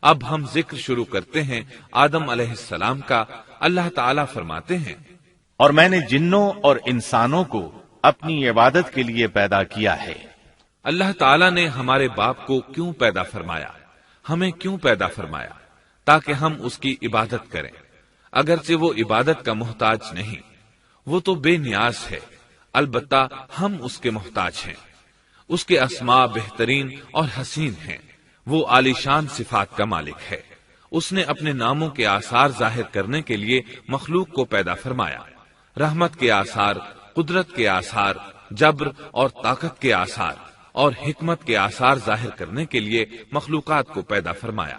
اب ہم ذکر شروع کرتے ہیں آدم علیہ السلام کا۔ اللہ تعالیٰ فرماتے ہیں، اور میں نے جنوں اور انسانوں کو اپنی عبادت کے لیے پیدا کیا ہے۔ اللہ تعالیٰ نے ہمارے باپ کو کیوں پیدا فرمایا، ہمیں کیوں پیدا فرمایا؟ تاکہ ہم اس کی عبادت کریں، اگرچہ وہ عبادت کا محتاج نہیں، وہ تو بے نیاز ہے، البتہ ہم اس کے محتاج ہیں۔ اس کے اسماء بہترین اور حسین ہیں، وہ عالی شان صفات کا مالک ہے۔ اس نے اپنے ناموں کے آثار ظاہر کرنے کے لیے مخلوق کو پیدا فرمایا، رحمت کے آثار، قدرت کے آثار، جبر اور طاقت کے آثار اور حکمت کے آثار ظاہر کرنے کے لیے مخلوقات کو پیدا فرمایا،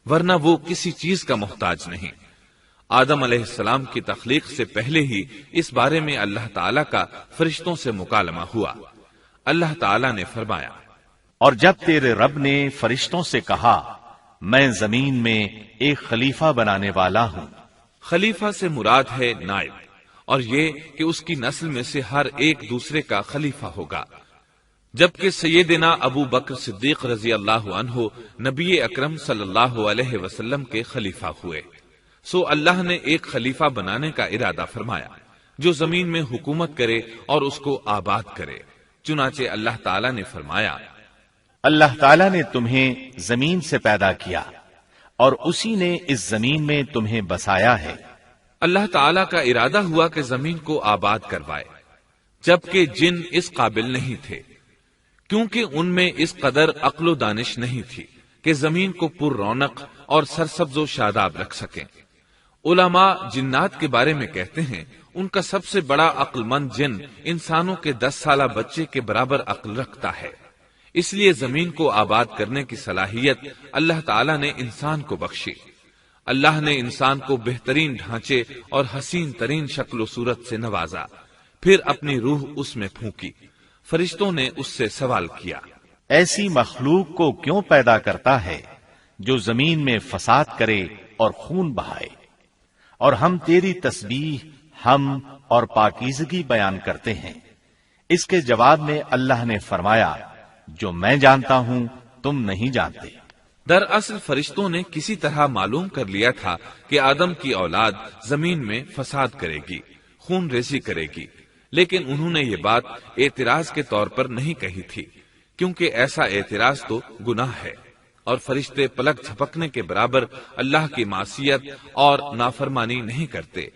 ورنہ وہ کسی چیز کا محتاج نہیں۔ آدم علیہ السلام کی تخلیق سے پہلے ہی اس بارے میں اللہ تعالیٰ کا فرشتوں سے مکالمہ ہوا۔ اللہ تعالیٰ نے فرمایا، اور جب تیرے رب نے فرشتوں سے کہا میں زمین میں ایک خلیفہ بنانے والا ہوں۔ خلیفہ سے مراد ہے نائب، اور یہ کہ اس کی نسل میں سے ہر ایک دوسرے کا خلیفہ ہوگا۔ جبکہ سیدنا ابو بکر صدیق رضی اللہ عنہ نبی اکرم صلی اللہ علیہ وسلم کے خلیفہ ہوئے، سو اللہ نے ایک خلیفہ بنانے کا ارادہ فرمایا جو زمین میں حکومت کرے اور اس کو آباد کرے۔ چنانچہ اللہ تعالیٰ نے فرمایا، اللہ تعالیٰ نے تمہیں زمین سے پیدا کیا اور اسی نے اس زمین میں تمہیں بسایا ہے۔ اللہ تعالیٰ کا ارادہ ہوا کہ زمین کو آباد کروائے، جبکہ جن اس قابل نہیں تھے، کیونکہ ان میں اس قدر عقل و دانش نہیں تھی کہ زمین کو پر رونق اور سرسبز و شاداب رکھ سکیں۔ علماء جنات کے بارے میں کہتے ہیں ان کا سب سے بڑا عقل مند جن انسانوں کے 10 سالہ بچے کے برابر عقل رکھتا ہے، اس لیے زمین کو آباد کرنے کی صلاحیت اللہ تعالیٰ نے انسان کو بخشی۔ اللہ نے انسان کو بہترین ڈھانچے اور حسین ترین شکل و صورت سے نوازا، پھر اپنی روح اس میں پھونکی۔ فرشتوں نے اس سے سوال کیا، ایسی مخلوق کو کیوں پیدا کرتا ہے جو زمین میں فساد کرے اور خون بہائے؟ اور ہم تیری تسبیح، حمد اور پاکیزگی بیان کرتے ہیں۔ اس کے جواب میں اللہ نے فرمایا، جو میں جانتا ہوں تم نہیں جانتے۔ دراصل فرشتوں نے کسی طرح معلوم کر لیا تھا کہ آدم کی اولاد زمین میں فساد کرے گی، خون ریزی کرے گی، لیکن انہوں نے یہ بات اعتراض کے طور پر نہیں کہی تھی، کیونکہ ایسا اعتراض تو گناہ ہے، اور فرشتے پلک جھپکنے کے برابر اللہ کی معصیت اور نافرمانی نہیں کرتے،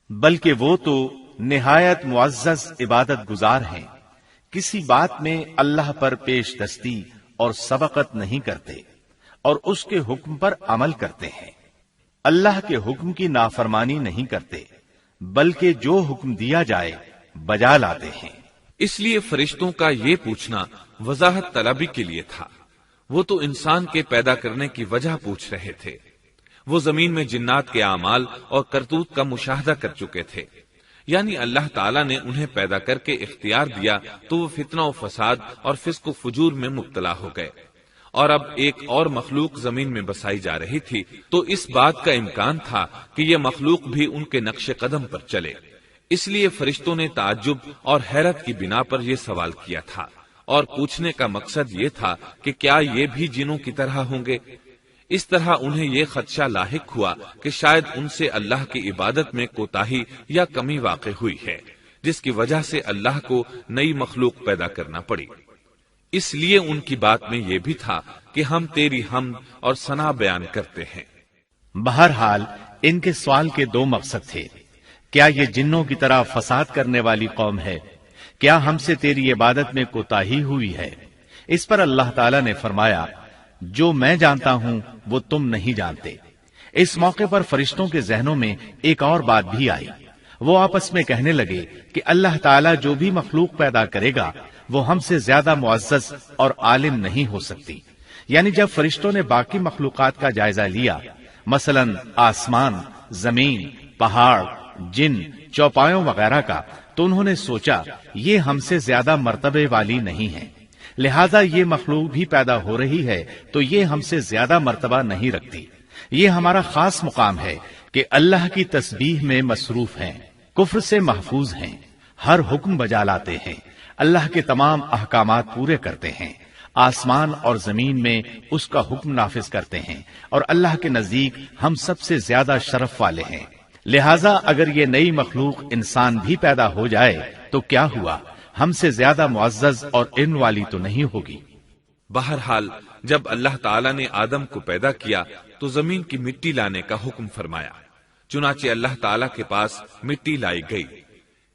بلکہ وہ تو نہایت معزز عبادت گزار ہیں، کسی بات میں اللہ پر پیش دستی اور سبقت نہیں کرتے اور اس کے حکم پر عمل کرتے ہیں۔ اللہ کے حکم کی نافرمانی نہیں کرتے، بلکہ جو حکم دیا جائے بجا لاتے ہیں۔ اس لیے فرشتوں کا یہ پوچھنا وضاحت طلبی کے لیے تھا، وہ تو انسان کے پیدا کرنے کی وجہ پوچھ رہے تھے۔ وہ زمین میں جنات کے اعمال اور کرتوت کا مشاہدہ کر چکے تھے، یعنی اللہ تعالیٰ نے انہیں پیدا کر کے اختیار دیا تو وہ فتنہ و فساد اور فسق و فجور میں مبتلا ہو گئے، اور اب ایک اور مخلوق زمین میں بسائی جا رہی تھی، تو اس بات کا امکان تھا کہ یہ مخلوق بھی ان کے نقش قدم پر چلے۔ اس لیے فرشتوں نے تعجب اور حیرت کی بنا پر یہ سوال کیا تھا، اور پوچھنے کا مقصد یہ تھا کہ کیا یہ بھی جنوں کی طرح ہوں گے؟ اس طرح انہیں یہ خدشہ لاحق ہوا کہ شاید ان سے اللہ کی عبادت میں کوتاہی یا کمی واقع ہوئی ہے، جس کی وجہ سے اللہ کو نئی مخلوق پیدا کرنا پڑی۔ اس لیے ان کی بات میں یہ بھی تھا کہ ہم تیری حمد اور ثنا بیان کرتے ہیں۔ بہرحال ان کے سوال کے دو مقصد تھے، کیا یہ جنوں کی طرح فساد کرنے والی قوم ہے؟ کیا ہم سے تیری عبادت میں کوتاہی ہوئی ہے؟ اس پر اللہ تعالیٰ نے فرمایا، جو میں جانتا ہوں وہ تم نہیں جانتے۔ اس موقع پر فرشتوں کے ذہنوں میں ایک اور بات بھی آئی، وہ آپس میں کہنے لگے کہ اللہ تعالیٰ جو بھی مخلوق پیدا کرے گا وہ ہم سے زیادہ معزز اور عالم نہیں ہو سکتی۔ یعنی جب فرشتوں نے باقی مخلوقات کا جائزہ لیا، مثلا آسمان، زمین، پہاڑ، جن، چوپایوں وغیرہ کا، تو انہوں نے سوچا یہ ہم سے زیادہ مرتبے والی نہیں ہے، لہذا یہ مخلوق بھی پیدا ہو رہی ہے تو یہ ہم سے زیادہ مرتبہ نہیں رکھتی۔ یہ ہمارا خاص مقام ہے کہ اللہ کی تسبیح میں مصروف ہیں، کفر سے محفوظ ہیں، ہر حکم بجا لاتے ہیں، اللہ کے تمام احکامات پورے کرتے ہیں، آسمان اور زمین میں اس کا حکم نافذ کرتے ہیں، اور اللہ کے نزدیک ہم سب سے زیادہ شرف والے ہیں۔ لہذا اگر یہ نئی مخلوق انسان بھی پیدا ہو جائے تو کیا ہوا، ہم سے زیادہ معزز اور علم والی تو نہیں ہوگی۔ بہرحال جب اللہ تعالیٰ نے آدم کو پیدا کیا تو زمین کی مٹی لانے کا حکم فرمایا، چنانچہ اللہ تعالیٰ کے پاس مٹی لائی گئی۔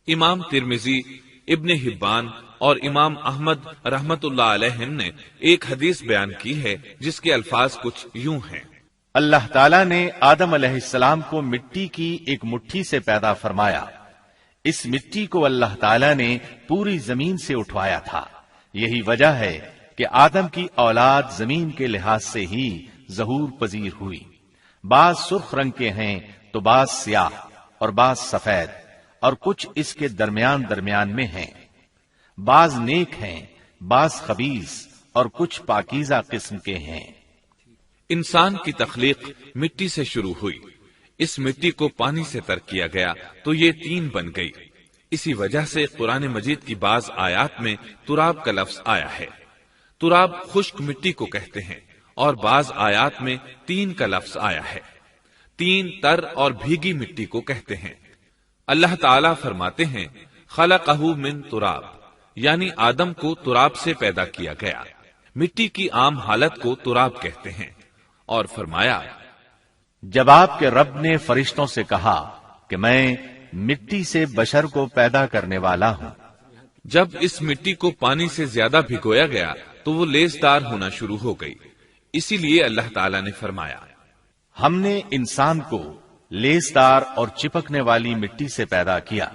امام ترمذی، ابن حبان اور امام احمد رحمت اللہ علیہم نے ایک حدیث بیان کی ہے جس کے الفاظ کچھ یوں ہیں: اللہ تعالیٰ نے آدم علیہ السلام کو مٹی کی ایک مٹھی سے پیدا فرمایا، اس مٹی کو اللہ تعالیٰ نے پوری زمین سے اٹھوایا تھا۔ یہی وجہ ہے کہ آدم کی اولاد زمین کے لحاظ سے ہی ظہور پذیر ہوئی۔ بعض سرخ رنگ کے ہیں تو بعض سیاہ اور بعض سفید، اور کچھ اس کے درمیان میں ہیں۔ بعض نیک ہیں، بعض خبیث، اور کچھ پاکیزہ قسم کے ہیں۔ انسان کی تخلیق مٹی سے شروع ہوئی، اس مٹی کو پانی سے تر کیا گیا تو یہ تین بن گئی۔ اسی وجہ سے قرآن مجید کی بعض آیات میں تراب کا لفظ آیا ہے۔ تراب خشک مٹی کو کہتے ہیں، اور بعض آیات میں تین کا لفظ آیا ہے۔ تین تر اور بھیگی مٹی کو کہتے ہیں۔ اللہ تعالیٰ فرماتے ہیں خلقہ من تراب، یعنی آدم کو تراب سے پیدا کیا گیا۔ مٹی کی عام حالت کو تراب کہتے ہیں، اور فرمایا جب آپ کے رب نے فرشتوں سے کہا کہ میں مٹی سے بشر کو پیدا کرنے والا ہوں، جب اس مٹی کو پانی سے زیادہ بھگویا گیا تو وہ لیسدار ہونا شروع ہو گئی، اسی لیے اللہ تعالیٰ نے فرمایا ہم نے انسان کو لیسدار اور چپکنے والی مٹی سے پیدا کیا۔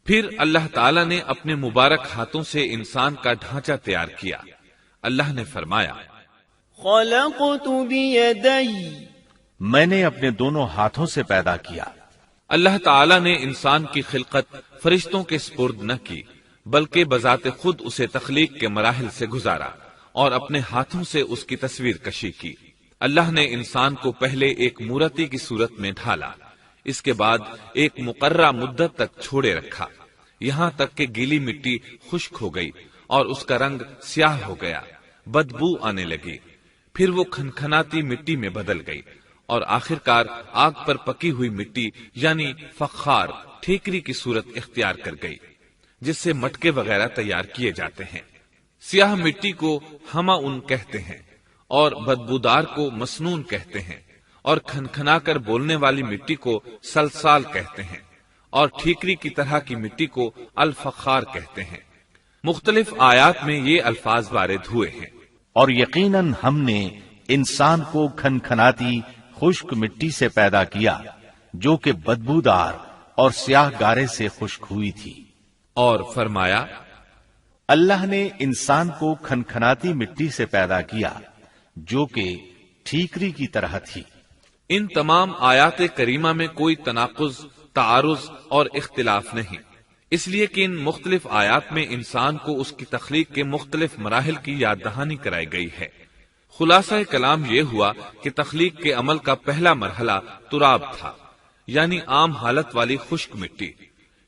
پھر اللہ تعالیٰ نے اپنے مبارک ہاتھوں سے انسان کا ڈھانچہ تیار کیا۔ اللہ نے فرمایا خلقت بیدی، میں نے اپنے دونوں ہاتھوں سے پیدا کیا۔ اللہ تعالیٰ نے انسان کی خلقت فرشتوں کے سپرد نہ کی، بلکہ بذات خود اسے تخلیق کے مراحل سے گزارا اور اپنے ہاتھوں سے اس کی تصویر کشی کی۔ اللہ نے انسان کو پہلے ایک مورتی کی صورت میں ڈھالا، اس کے بعد ایک مقررہ مدت تک چھوڑے رکھا، یہاں تک کہ گیلی مٹی خشک ہو گئی اور اس کا رنگ سیاہ ہو گیا، بدبو آنے لگی، پھر وہ کھنکھناتی مٹی میں بدل گئی، اور آخرکار آگ پر پکی ہوئی مٹی یعنی فخار ٹھیکری کی صورت اختیار کر گئی، جس سے مٹکے وغیرہ تیار کیے جاتے ہیں۔ سیاہ مٹی کو ہماون کہتے ہیں، اور بدبودار کو مسنون کہتے ہیں، اور کھنکھنا کر بولنے والی مٹی کو سلسال کہتے ہیں، اور ٹھیکری کی طرح کی مٹی کو الفخار کہتے ہیں۔ مختلف آیات میں یہ الفاظ وارد ہوئے ہیں۔ اور یقیناً ہم نے انسان کو کھنکھناتی خشک مٹی سے پیدا کیا جو کہ بدبودار اور سیاہ گارے سے خشک ہوئی تھی۔ اور فرمایا اللہ نے انسان کو کھنکھناتی مٹی سے پیدا کیا جو کہ ٹھیکری کی طرح تھی۔ ان تمام آیات کریمہ میں کوئی تناقض، تعارض اور اختلاف نہیں، اس لیے کہ ان مختلف آیات میں انسان کو اس کی تخلیق کے مختلف مراحل کی یاد دہانی کرائی گئی ہے۔ خلاصہ کلام یہ ہوا کہ تخلیق کے عمل کا پہلا مرحلہ تراب تھا، یعنی عام حالت والی خشک مٹی،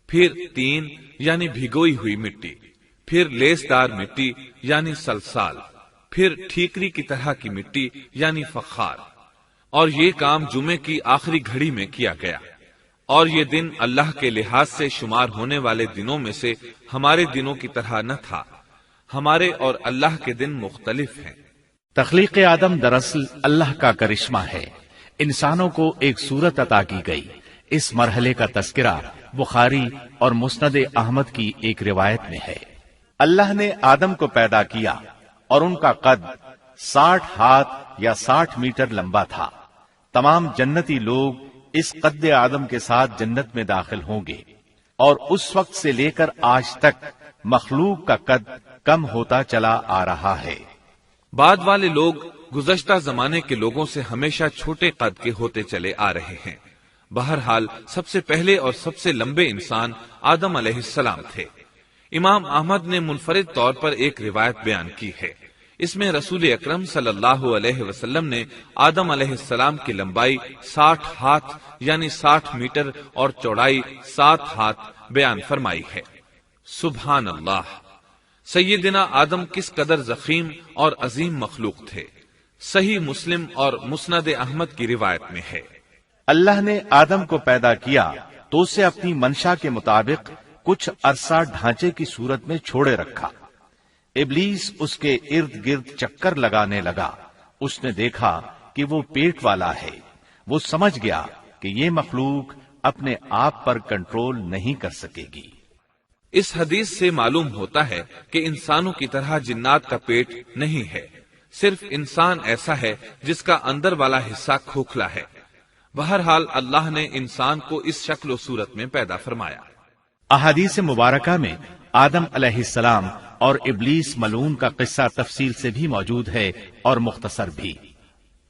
پھر تین یعنی بھگوئی ہوئی مٹی، پھر لیسدار مٹی یعنی سلسال، پھر ٹھیکری کی طرح کی مٹی یعنی فخار، اور یہ کام جمعے کی آخری گھڑی میں کیا گیا۔ اور یہ دن اللہ کے لحاظ سے شمار ہونے والے دنوں میں سے ہمارے دنوں کی طرح نہ تھا، ہمارے اور اللہ کے دن مختلف ہیں۔ تخلیق آدم دراصل اللہ کا کرشمہ ہے، انسانوں کو ایک صورت عطا کی گئی۔ اس مرحلے کا تذکرہ بخاری اور مسند احمد کی ایک روایت میں ہے۔ اللہ نے آدم کو پیدا کیا اور ان کا قد 60 ہاتھ یا 60 میٹر لمبا تھا۔ تمام جنتی لوگ اس قد آدم کے ساتھ جنت میں داخل ہوں گے، اور اس وقت سے لے کر آج تک مخلوق کا قد کم ہوتا چلا آ رہا ہے۔ بعد والے لوگ گزشتہ زمانے کے لوگوں سے ہمیشہ چھوٹے قد کے ہوتے چلے آ رہے ہیں۔ بہرحال سب سے پہلے اور سب سے لمبے انسان آدم علیہ السلام تھے۔ امام احمد نے منفرد طور پر ایک روایت بیان کی ہے، اس میں رسول اکرم صلی اللہ علیہ وسلم نے آدم علیہ السلام کی لمبائی 60 ہاتھ یعنی 60 میٹر اور چوڑائی 7 ہاتھ بیان فرمائی ہے۔ سبحان اللہ، سیدنا آدم کس قدر ضخیم اور عظیم مخلوق تھے، صحیح مسلم اور مسند احمد کی روایت میں ہے، اللہ نے آدم کو پیدا کیا تو اسے اپنی منشا کے مطابق کچھ عرصہ ڈھانچے کی صورت میں چھوڑے رکھا۔ ابلیس اس کے ارد گرد چکر لگانے لگا۔ اس نے دیکھا کہ وہ پیٹ والا ہے۔ وہ سمجھ گیا کہ یہ مخلوق اپنے آپ پر کنٹرول نہیں کر سکے گی۔ اس حدیث سے معلوم ہوتا ہے کہ انسانوں کی طرح جنات کا پیٹ نہیں ہے، صرف انسان ایسا ہے جس کا اندر والا حصہ کھوکھلا ہے۔ بہرحال اللہ نے انسان کو اس شکل و صورت میں پیدا فرمایا۔ احادیث مبارکہ میں آدم علیہ السلام اور ابلیس ملعون کا قصہ تفصیل سے بھی موجود ہے اور مختصر بھی۔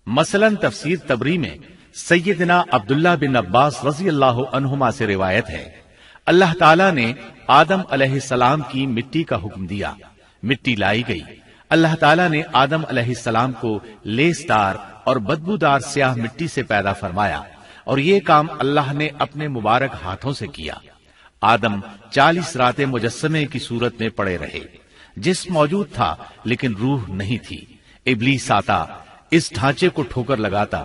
مثلا تفسیر تبری میں سیدنا عبداللہ بن عباس رضی اللہ عنہما سے روایت ہے، اللہ تعالیٰ نے آدم علیہ السلام کی مٹی کا حکم دیا، مٹی لائی گئی۔ اللہ تعالیٰ نے آدم علیہ السلام کو لیسدار اور بدبودار سیاہ مٹی سے پیدا فرمایا، اور یہ کام اللہ نے اپنے مبارک ہاتھوں سے کیا۔ آدم 40 راتیں مجسمے کی صورت میں پڑے رہے، جسم موجود تھا لیکن روح نہیں تھی۔ ابلیس آتا، اس ڈھانچے کو ٹھوکر لگاتا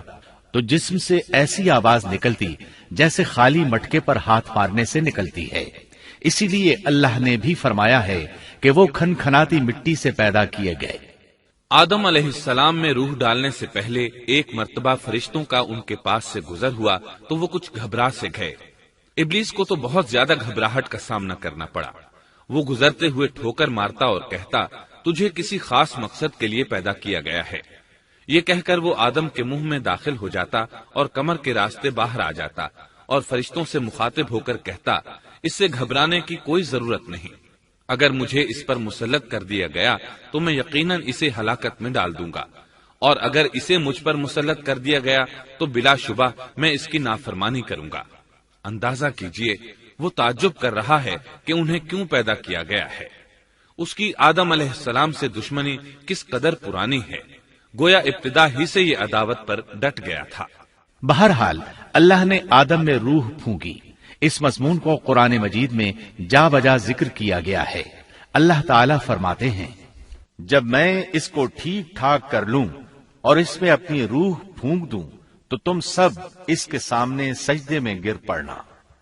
تو جسم سے ایسی آواز نکلتی جیسے خالی مٹکے پر ہاتھ مارنے سے نکلتی ہے۔ اسی لیے اللہ نے بھی فرمایا ہے کہ وہ کھنکھناتی مٹی سے پیدا کیے گئے۔ آدم علیہ السلام میں روح ڈالنے سے پہلے ایک مرتبہ فرشتوں کا ان کے پاس سے گزر ہوا تو وہ کچھ گھبرا سے گئے۔ ابلیس کو تو بہت زیادہ گھبراہٹ کا سامنا کرنا پڑا۔ وہ گزرتے ہوئے ٹھوکر مارتا اور کہتا، تجھے کسی خاص مقصد کے لیے پیدا کیا گیا ہے۔ یہ کہہ کر وہ آدم کے منہ میں داخل ہو جاتا اور کمر کے راستے باہر آ جاتا اور فرشتوں سے مخاطب ہو کر کہتا، اس سے گھبرانے کی کوئی ضرورت نہیں۔ اگر مجھے اس پر مسلط کر دیا گیا تو میں یقیناً اسے ہلاکت میں ڈال دوں گا، اور اگر اسے مجھ پر مسلط کر دیا گیا تو بلا شبہ میں اس کی نافرمانی کروں گا۔ اندازہ کیجئے وہ تعجب کر رہا ہے کہ انہیں کیوں پیدا کیا گیا ہے۔ اس کی آدم علیہ السلام سے دشمنی کس قدر پرانی ہے، گویا ابتدا ہی سے یہ عداوت پر ڈٹ گیا تھا۔ بہرحال اللہ نے آدم میں روح پھونکی۔ اس مضمون کو قرآن مجید میں جا بجا ذکر کیا گیا ہے۔ اللہ تعالیٰ فرماتے ہیں، جب میں اس کو ٹھیک ٹھاک کر لوں اور اس میں اپنی روح پھونک دوں تو تم سب اس کے سامنے سجدے میں گر پڑنا۔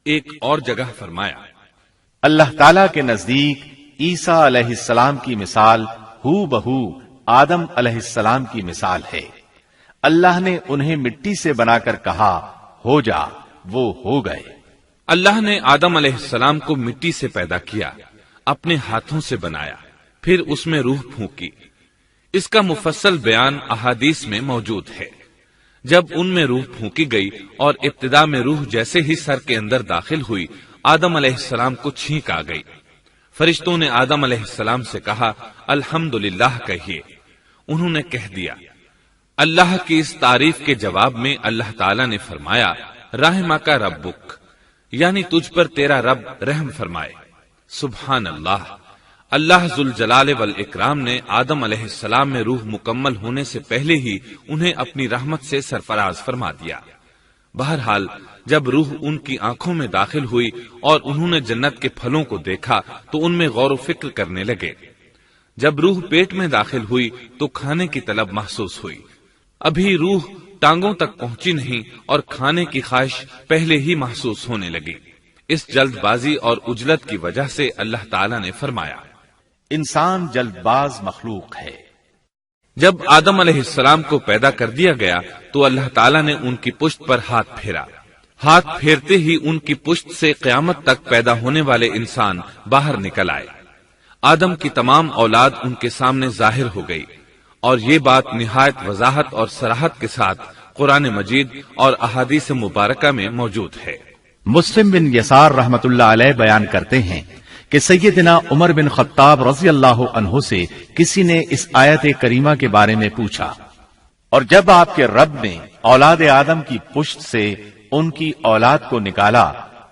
ایک اور جگہ فرمایا، اللہ تعالیٰ کے نزدیک عیسیٰ علیہ السلام کی مثال ہو بہو آدم علیہ السلام کی مثال ہے۔ اللہ نے انہیں مٹی سے بنا کر کہا، ہو جا، وہ ہو گئے۔ اللہ نے آدم علیہ السلام کو مٹی سے پیدا کیا، اپنے ہاتھوں سے بنایا، پھر اس میں روح پھونکی۔ اس کا مفصل بیان احادیث میں موجود ہے۔ جب ان میں روح پھونکی گئی اور ابتدا میں روح جیسے ہی سر کے اندر داخل ہوئی، آدم علیہ السلام کو چھینک آ گئی۔ فرشتوں نے آدم علیہ السلام سے کہا، الحمدللہ کہیے۔ انہوں نے کہہ دیا۔ اللہ کی اس تعریف کے جواب میں اللہ تعالیٰ نے فرمایا، رحمک ربک، یعنی تجھ پر تیرا رب رحم فرمائے۔ سبحان اللہ، اللہ ذوالجلال والاکرام نے آدم علیہ السلام میں روح مکمل ہونے سے پہلے ہی انہیں اپنی رحمت سے سرفراز فرما دیا۔ بہرحال جب روح ان کی آنکھوں میں داخل ہوئی اور انہوں نے جنت کے پھلوں کو دیکھا تو ان میں غور و فکر کرنے لگے۔ جب روح پیٹ میں داخل ہوئی تو کھانے کی طلب محسوس ہوئی۔ ابھی روح ٹانگوں تک پہنچی نہیں اور کھانے کی خواہش پہلے ہی محسوس ہونے لگی۔ اس جلد بازی اور عجلت کی وجہ سے اللہ تعالیٰ نے فرمایا، انسان جلد باز مخلوق ہے۔ جب آدم علیہ السلام کو پیدا کر دیا گیا تو اللہ تعالیٰ نے ان کی پشت پر ہاتھ پھیرا۔ ہاتھ پھیرتے ہی ان کی پشت سے قیامت تک پیدا ہونے والے انسان باہر نکل آئے۔ آدم کی تمام اولاد ان کے سامنے ظاہر ہو گئی، اور یہ بات نہایت وضاحت اور صراحت کے ساتھ قرآن مجید اور احادیث مبارکہ میں موجود ہے۔ مسلم بن یسار رحمت اللہ علیہ بیان کرتے ہیں کہ سیدنا عمر بن خطاب رضی اللہ عنہ سے کسی نے اس آیت کریمہ کے بارے میں پوچھا، اور جب آپ کے رب نے اولاد آدم کی پشت سے ان کی اولاد کو نکالا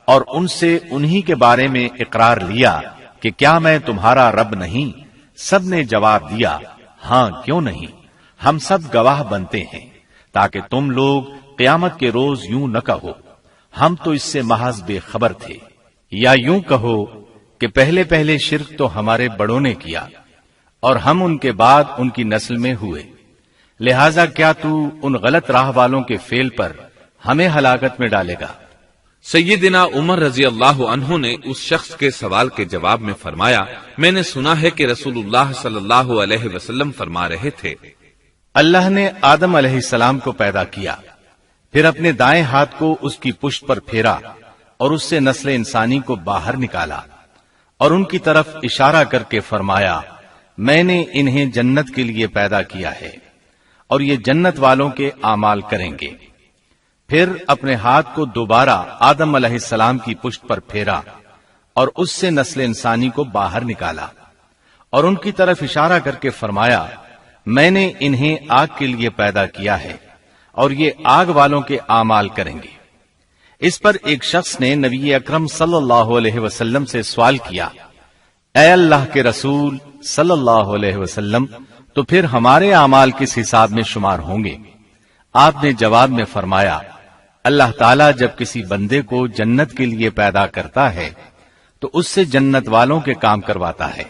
اور ان سے انہی کے بارے میں اقرار لیا کہ کیا میں تمہارا رب نہیں، سب نے جواب دیا، ہاں کیوں نہیں، ہم سب گواہ بنتے ہیں، تاکہ تم لوگ قیامت کے روز یوں نہ کہو ہم تو اس سے محض بے خبر تھے، یا یوں کہو کہ پہلے پہلے شرک تو ہمارے بڑوں نے کیا اور ہم ان کے بعد ان کی نسل میں ہوئے، لہذا کیا تو ان غلط راہ والوں کے فعل پر ہمیں ہلاکت میں ڈالے گا؟ سیدنا عمر رضی اللہ عنہ نے اس شخص کے سوال کے جواب میں فرمایا، میں نے سنا ہے کہ رسول اللہ صلی اللہ علیہ وسلم فرما رہے تھے، اللہ نے آدم علیہ السلام کو پیدا کیا، پھر اپنے دائیں ہاتھ کو اس کی پشت پر پھیرا اور اس سے نسل انسانی کو باہر نکالا اور ان کی طرف اشارہ کر کے فرمایا، میں نے انہیں جنت کے لیے پیدا کیا ہے اور یہ جنت والوں کے اعمال کریں گے۔ پھر اپنے ہاتھ کو دوبارہ آدم علیہ السلام کی پشت پر پھیرا اور اس سے نسل انسانی کو باہر نکالا اور ان کی طرف اشارہ کر کے فرمایا، میں نے انہیں آگ کے لیے پیدا کیا ہے اور یہ آگ والوں کے اعمال کریں گے۔ اس پر ایک شخص نے نبی اکرم صلی اللہ علیہ وسلم سے سوال کیا، اے اللہ کے رسول صلی اللہ علیہ وسلم، تو پھر ہمارے اعمال کس حساب میں شمار ہوں گے؟ آپ نے جواب میں فرمایا، اللہ تعالیٰ جب کسی بندے کو جنت کے لیے پیدا کرتا ہے تو اس سے جنت والوں کے کام کرواتا ہے،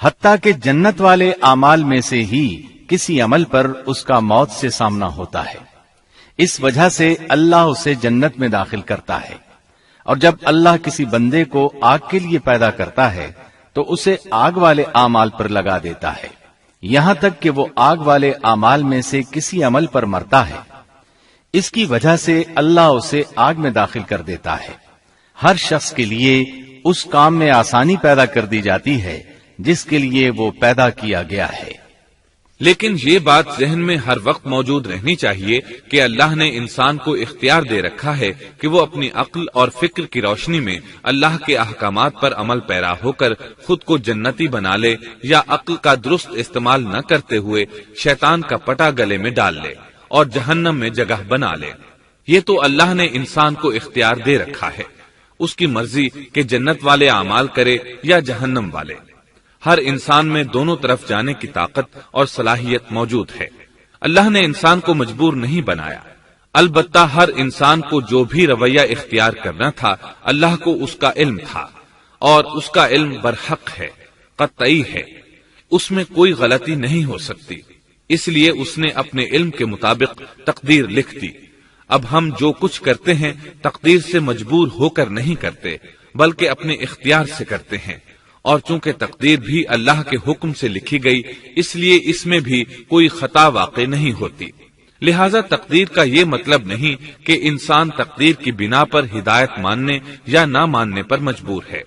حتیٰ کہ جنت والے اعمال میں سے ہی کسی عمل پر اس کا موت سے سامنا ہوتا ہے، اس وجہ سے اللہ اسے جنت میں داخل کرتا ہے، اور جب اللہ کسی بندے کو آگ کے لیے پیدا کرتا ہے تو اسے آگ والے اعمال پر لگا دیتا ہے، یہاں تک کہ وہ آگ والے اعمال میں سے کسی عمل پر مرتا ہے، اس کی وجہ سے اللہ اسے آگ میں داخل کر دیتا ہے۔ ہر شخص کے لیے اس کام میں آسانی پیدا کر دی جاتی ہے جس کے لیے وہ پیدا کیا گیا ہے۔ لیکن یہ بات ذہن میں ہر وقت موجود رہنی چاہیے کہ اللہ نے انسان کو اختیار دے رکھا ہے کہ وہ اپنی عقل اور فکر کی روشنی میں اللہ کے احکامات پر عمل پیرا ہو کر خود کو جنتی بنا لے، یا عقل کا درست استعمال نہ کرتے ہوئے شیطان کا پٹا گلے میں ڈال لے اور جہنم میں جگہ بنا لے۔ یہ تو اللہ نے انسان کو اختیار دے رکھا ہے، اس کی مرضی کہ جنت والے اعمال کرے یا جہنم والے۔ ہر انسان میں دونوں طرف جانے کی طاقت اور صلاحیت موجود ہے۔ اللہ نے انسان کو مجبور نہیں بنایا، البتہ ہر انسان کو جو بھی رویہ اختیار کرنا تھا اللہ کو اس کا علم تھا، اور اس کا علم برحق ہے، قطعی ہے، اس میں کوئی غلطی نہیں ہو سکتی، اس لیے اس نے اپنے علم کے مطابق تقدیر لکھ دی۔ اب ہم جو کچھ کرتے ہیں تقدیر سے مجبور ہو کر نہیں کرتے، بلکہ اپنے اختیار سے کرتے ہیں، اور چونکہ تقدیر بھی اللہ کے حکم سے لکھی گئی اس لیے اس میں بھی کوئی خطا واقع نہیں ہوتی۔ لہذا تقدیر کا یہ مطلب نہیں کہ انسان تقدیر کی بنا پر ہدایت ماننے یا نہ ماننے پر مجبور ہے،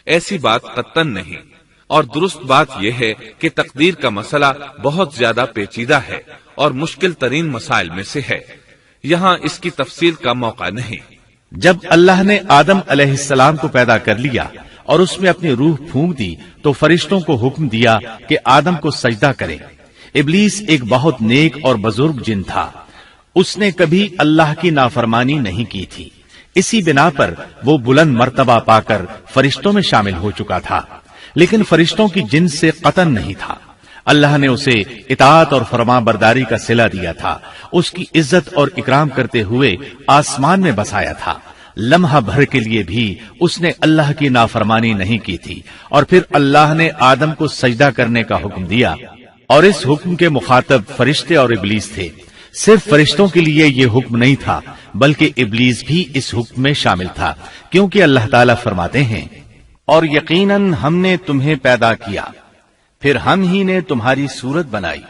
ایسی بات قطعاً نہیں۔ اور درست بات یہ ہے کہ تقدیر کا مسئلہ بہت زیادہ پیچیدہ ہے اور مشکل ترین مسائل میں سے ہے، یہاں اس کی تفصیل کا موقع نہیں۔ جب اللہ نے آدم علیہ السلام کو پیدا کر لیا اور اس میں اپنی روح پھونک دی تو فرشتوں کو حکم دیا کہ آدم کو سجدہ کرے۔ ابلیس ایک بہت نیک اور بزرگ جن تھا، اس نے کبھی اللہ کی نافرمانی نہیں کی تھی، اسی بنا پر وہ بلند مرتبہ پا کر فرشتوں میں شامل ہو چکا تھا، لیکن فرشتوں کی جنس سے قطعاً نہیں تھا۔ اللہ نے اسے اطاعت اور فرما برداری کا صلہ دیا تھا، اس کی عزت اور اکرام کرتے ہوئے آسمان میں بسایا تھا، لمحہ بھر کے لیے بھی اس نے اللہ کی نافرمانی نہیں کی تھی، اور پھر اللہ نے آدم کو سجدہ کرنے کا حکم دیا، اور اس حکم کے مخاطب فرشتے اور ابلیس تھے۔ صرف فرشتوں کے لیے یہ حکم نہیں تھا بلکہ ابلیس بھی اس حکم میں شامل تھا، کیونکہ اللہ تعالیٰ فرماتے ہیں، اور یقیناً ہم نے تمہیں پیدا کیا، پھر ہم ہی نے تمہاری صورت بنائی،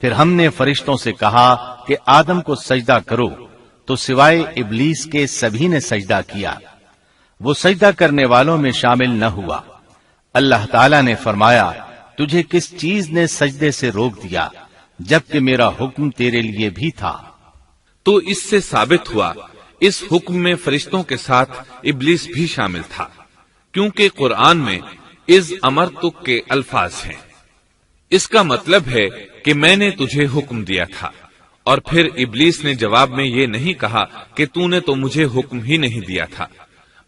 پھر ہم نے فرشتوں سے کہا کہ آدم کو سجدہ کرو، تو سوائے ابلیس کے سبھی نے سجدہ کیا، وہ سجدہ کرنے والوں میں شامل نہ ہوا۔ اللہ تعالیٰ نے فرمایا، تجھے کس چیز نے سجدے سے روک دیا جبکہ میرا حکم تیرے لیے بھی تھا؟ تو اس سے ثابت ہوا اس حکم میں فرشتوں کے ساتھ ابلیس بھی شامل تھا، کیونکہ قرآن میں از امرتک کے الفاظ ہیں۔ اس کا مطلب ہے کہ میں نے تجھے حکم دیا تھا، اور پھر ابلیس نے جواب میں یہ نہیں کہا کہ تو نے تو مجھے حکم ہی نہیں دیا تھا،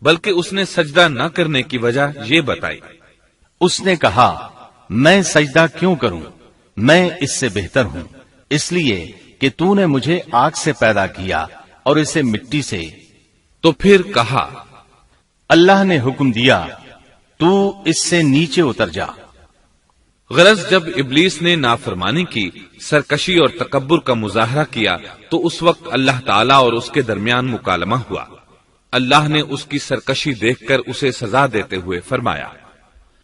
بلکہ اس نے سجدہ نہ کرنے کی وجہ یہ بتائی۔ اس نے کہا، میں سجدہ کیوں کروں، میں اس سے بہتر ہوں، اس لیے کہ تو نے مجھے آگ سے پیدا کیا اور اسے مٹی سے۔ تو پھر کہا، اللہ نے حکم دیا، تو اس سے نیچے اتر جا۔ غرض جب ابلیس نے نافرمانی کی، سرکشی اور تکبر کا مظاہرہ کیا تو اس وقت اللہ تعالیٰ اور اس کے درمیان مکالمہ ہوا۔ اللہ نے اس کی سرکشی دیکھ کر اسے سزا دیتے ہوئے فرمایا،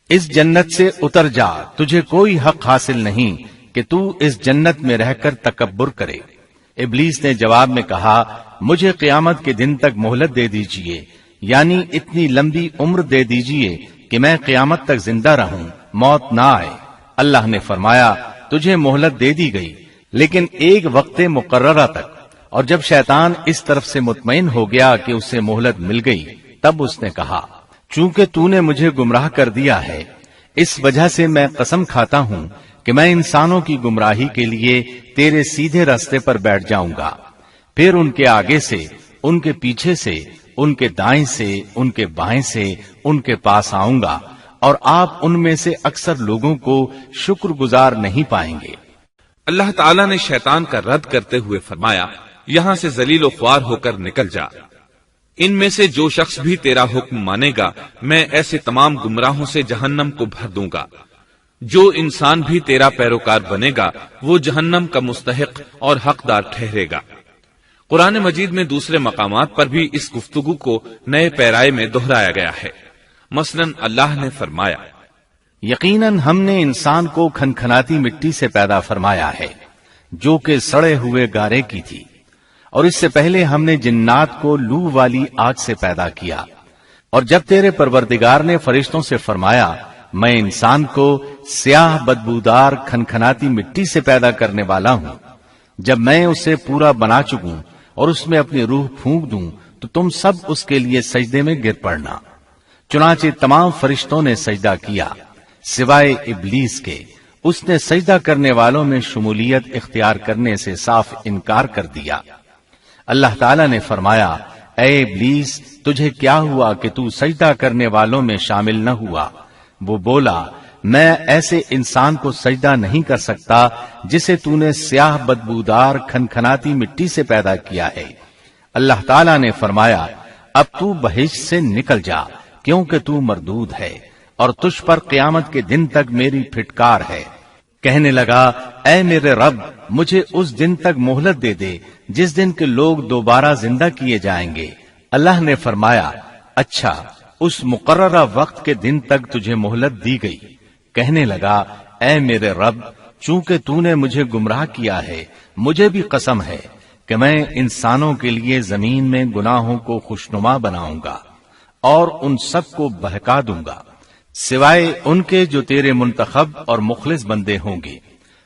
اس جنت سے اتر جا، تجھے کوئی حق حاصل نہیں کہ تو اس جنت میں رہ کر تکبر کرے۔ ابلیس نے جواب میں کہا، مجھے قیامت کے دن تک مہلت دے دیجئے، یعنی اتنی لمبی عمر دے دیجئے کہ میں قیامت تک زندہ رہوں، موت نہ آئے۔ اللہ نے فرمایا، تجھے مہلت دے دی گئی، لیکن ایک وقت مقررہ تک۔ اور جب شیطان اس طرف سے مطمئن ہو گیا کہ اسے مہلت مل گئی، تب اس نے کہا، چونکہ تو نے مجھے گمراہ کر دیا ہے، اس وجہ سے میں قسم کھاتا ہوں کہ میں انسانوں کی گمراہی کے لیے تیرے سیدھے راستے پر بیٹھ جاؤں گا، پھر ان کے آگے سے، ان کے پیچھے سے، ان کے دائیں سے، ان کے بائیں سے، ان کے پاس آؤں گا، اور آپ ان میں سے اکثر لوگوں کو شکر گزار نہیں پائیں گے۔ اللہ تعالیٰ نے شیطان کا رد کرتے ہوئے فرمایا، یہاں سے ذلیل و خوار ہو کر نکل جا۔ ان میں سے جو شخص بھی تیرا حکم مانے گا، میں ایسے تمام گمراہوں سے جہنم کو بھر دوں گا۔ جو انسان بھی تیرا پیروکار بنے گا، وہ جہنم کا مستحق اور حقدار ٹھہرے گا۔ قرآن مجید میں دوسرے مقامات پر بھی اس گفتگو کو نئے پیرائے میں دہرایا گیا ہے۔ مثلاً اللہ نے فرمایا، یقیناً ہم نے انسان کو کھنکھناتی مٹی سے پیدا فرمایا ہے، جو کہ سڑے ہوئے گارے کی تھی، اور اس سے پہلے ہم نے جنات کو لو والی آگ سے پیدا کیا۔ اور جب تیرے پروردگار نے فرشتوں سے فرمایا، میں انسان کو سیاہ بدبودار کھنکھناتی مٹی سے پیدا کرنے والا ہوں، جب میں اسے پورا بنا چکوں اور اس میں اپنی روح پھونک دوں تو تم سب اس کے لیے سجدے میں گر پڑنا۔ چنانچہ تمام فرشتوں نے سجدہ کیا سوائے ابلیس کے، اس نے سجدہ کرنے والوں میں شمولیت اختیار کرنے سے صاف انکار کر دیا۔ اللہ تعالیٰ نے فرمایا، اے ابلیس، تجھے کیا ہوا کہ تو سجدہ کرنے والوں میں شامل نہ ہوا؟ وہ بولا، میں ایسے انسان کو سجدہ نہیں کر سکتا جسے تو نے سیاہ بدبودار کھنکھناتی مٹی سے پیدا کیا ہے۔ اللہ تعالیٰ نے فرمایا، اب تو بہشت سے نکل جا، کیونکہ تو مردود ہے اور تجھ پر قیامت کے دن تک میری پھٹکار ہے۔ کہنے لگا، اے میرے رب، مجھے اس دن تک مہلت دے دے جس دن کے لوگ دوبارہ زندہ کیے جائیں گے۔ اللہ نے فرمایا، اچھا، اس مقررہ وقت کے دن تک تجھے مہلت دی گئی۔ کہنے لگا، اے میرے رب، چونکہ تو نے مجھے گمراہ کیا ہے، مجھے بھی قسم ہے کہ میں انسانوں کے لیے زمین میں گناہوں کو خوشنما بناؤں گا اور ان سب کو بہکا دوں گا، سوائے ان کے جو تیرے منتخب اور مخلص بندے ہوں گے،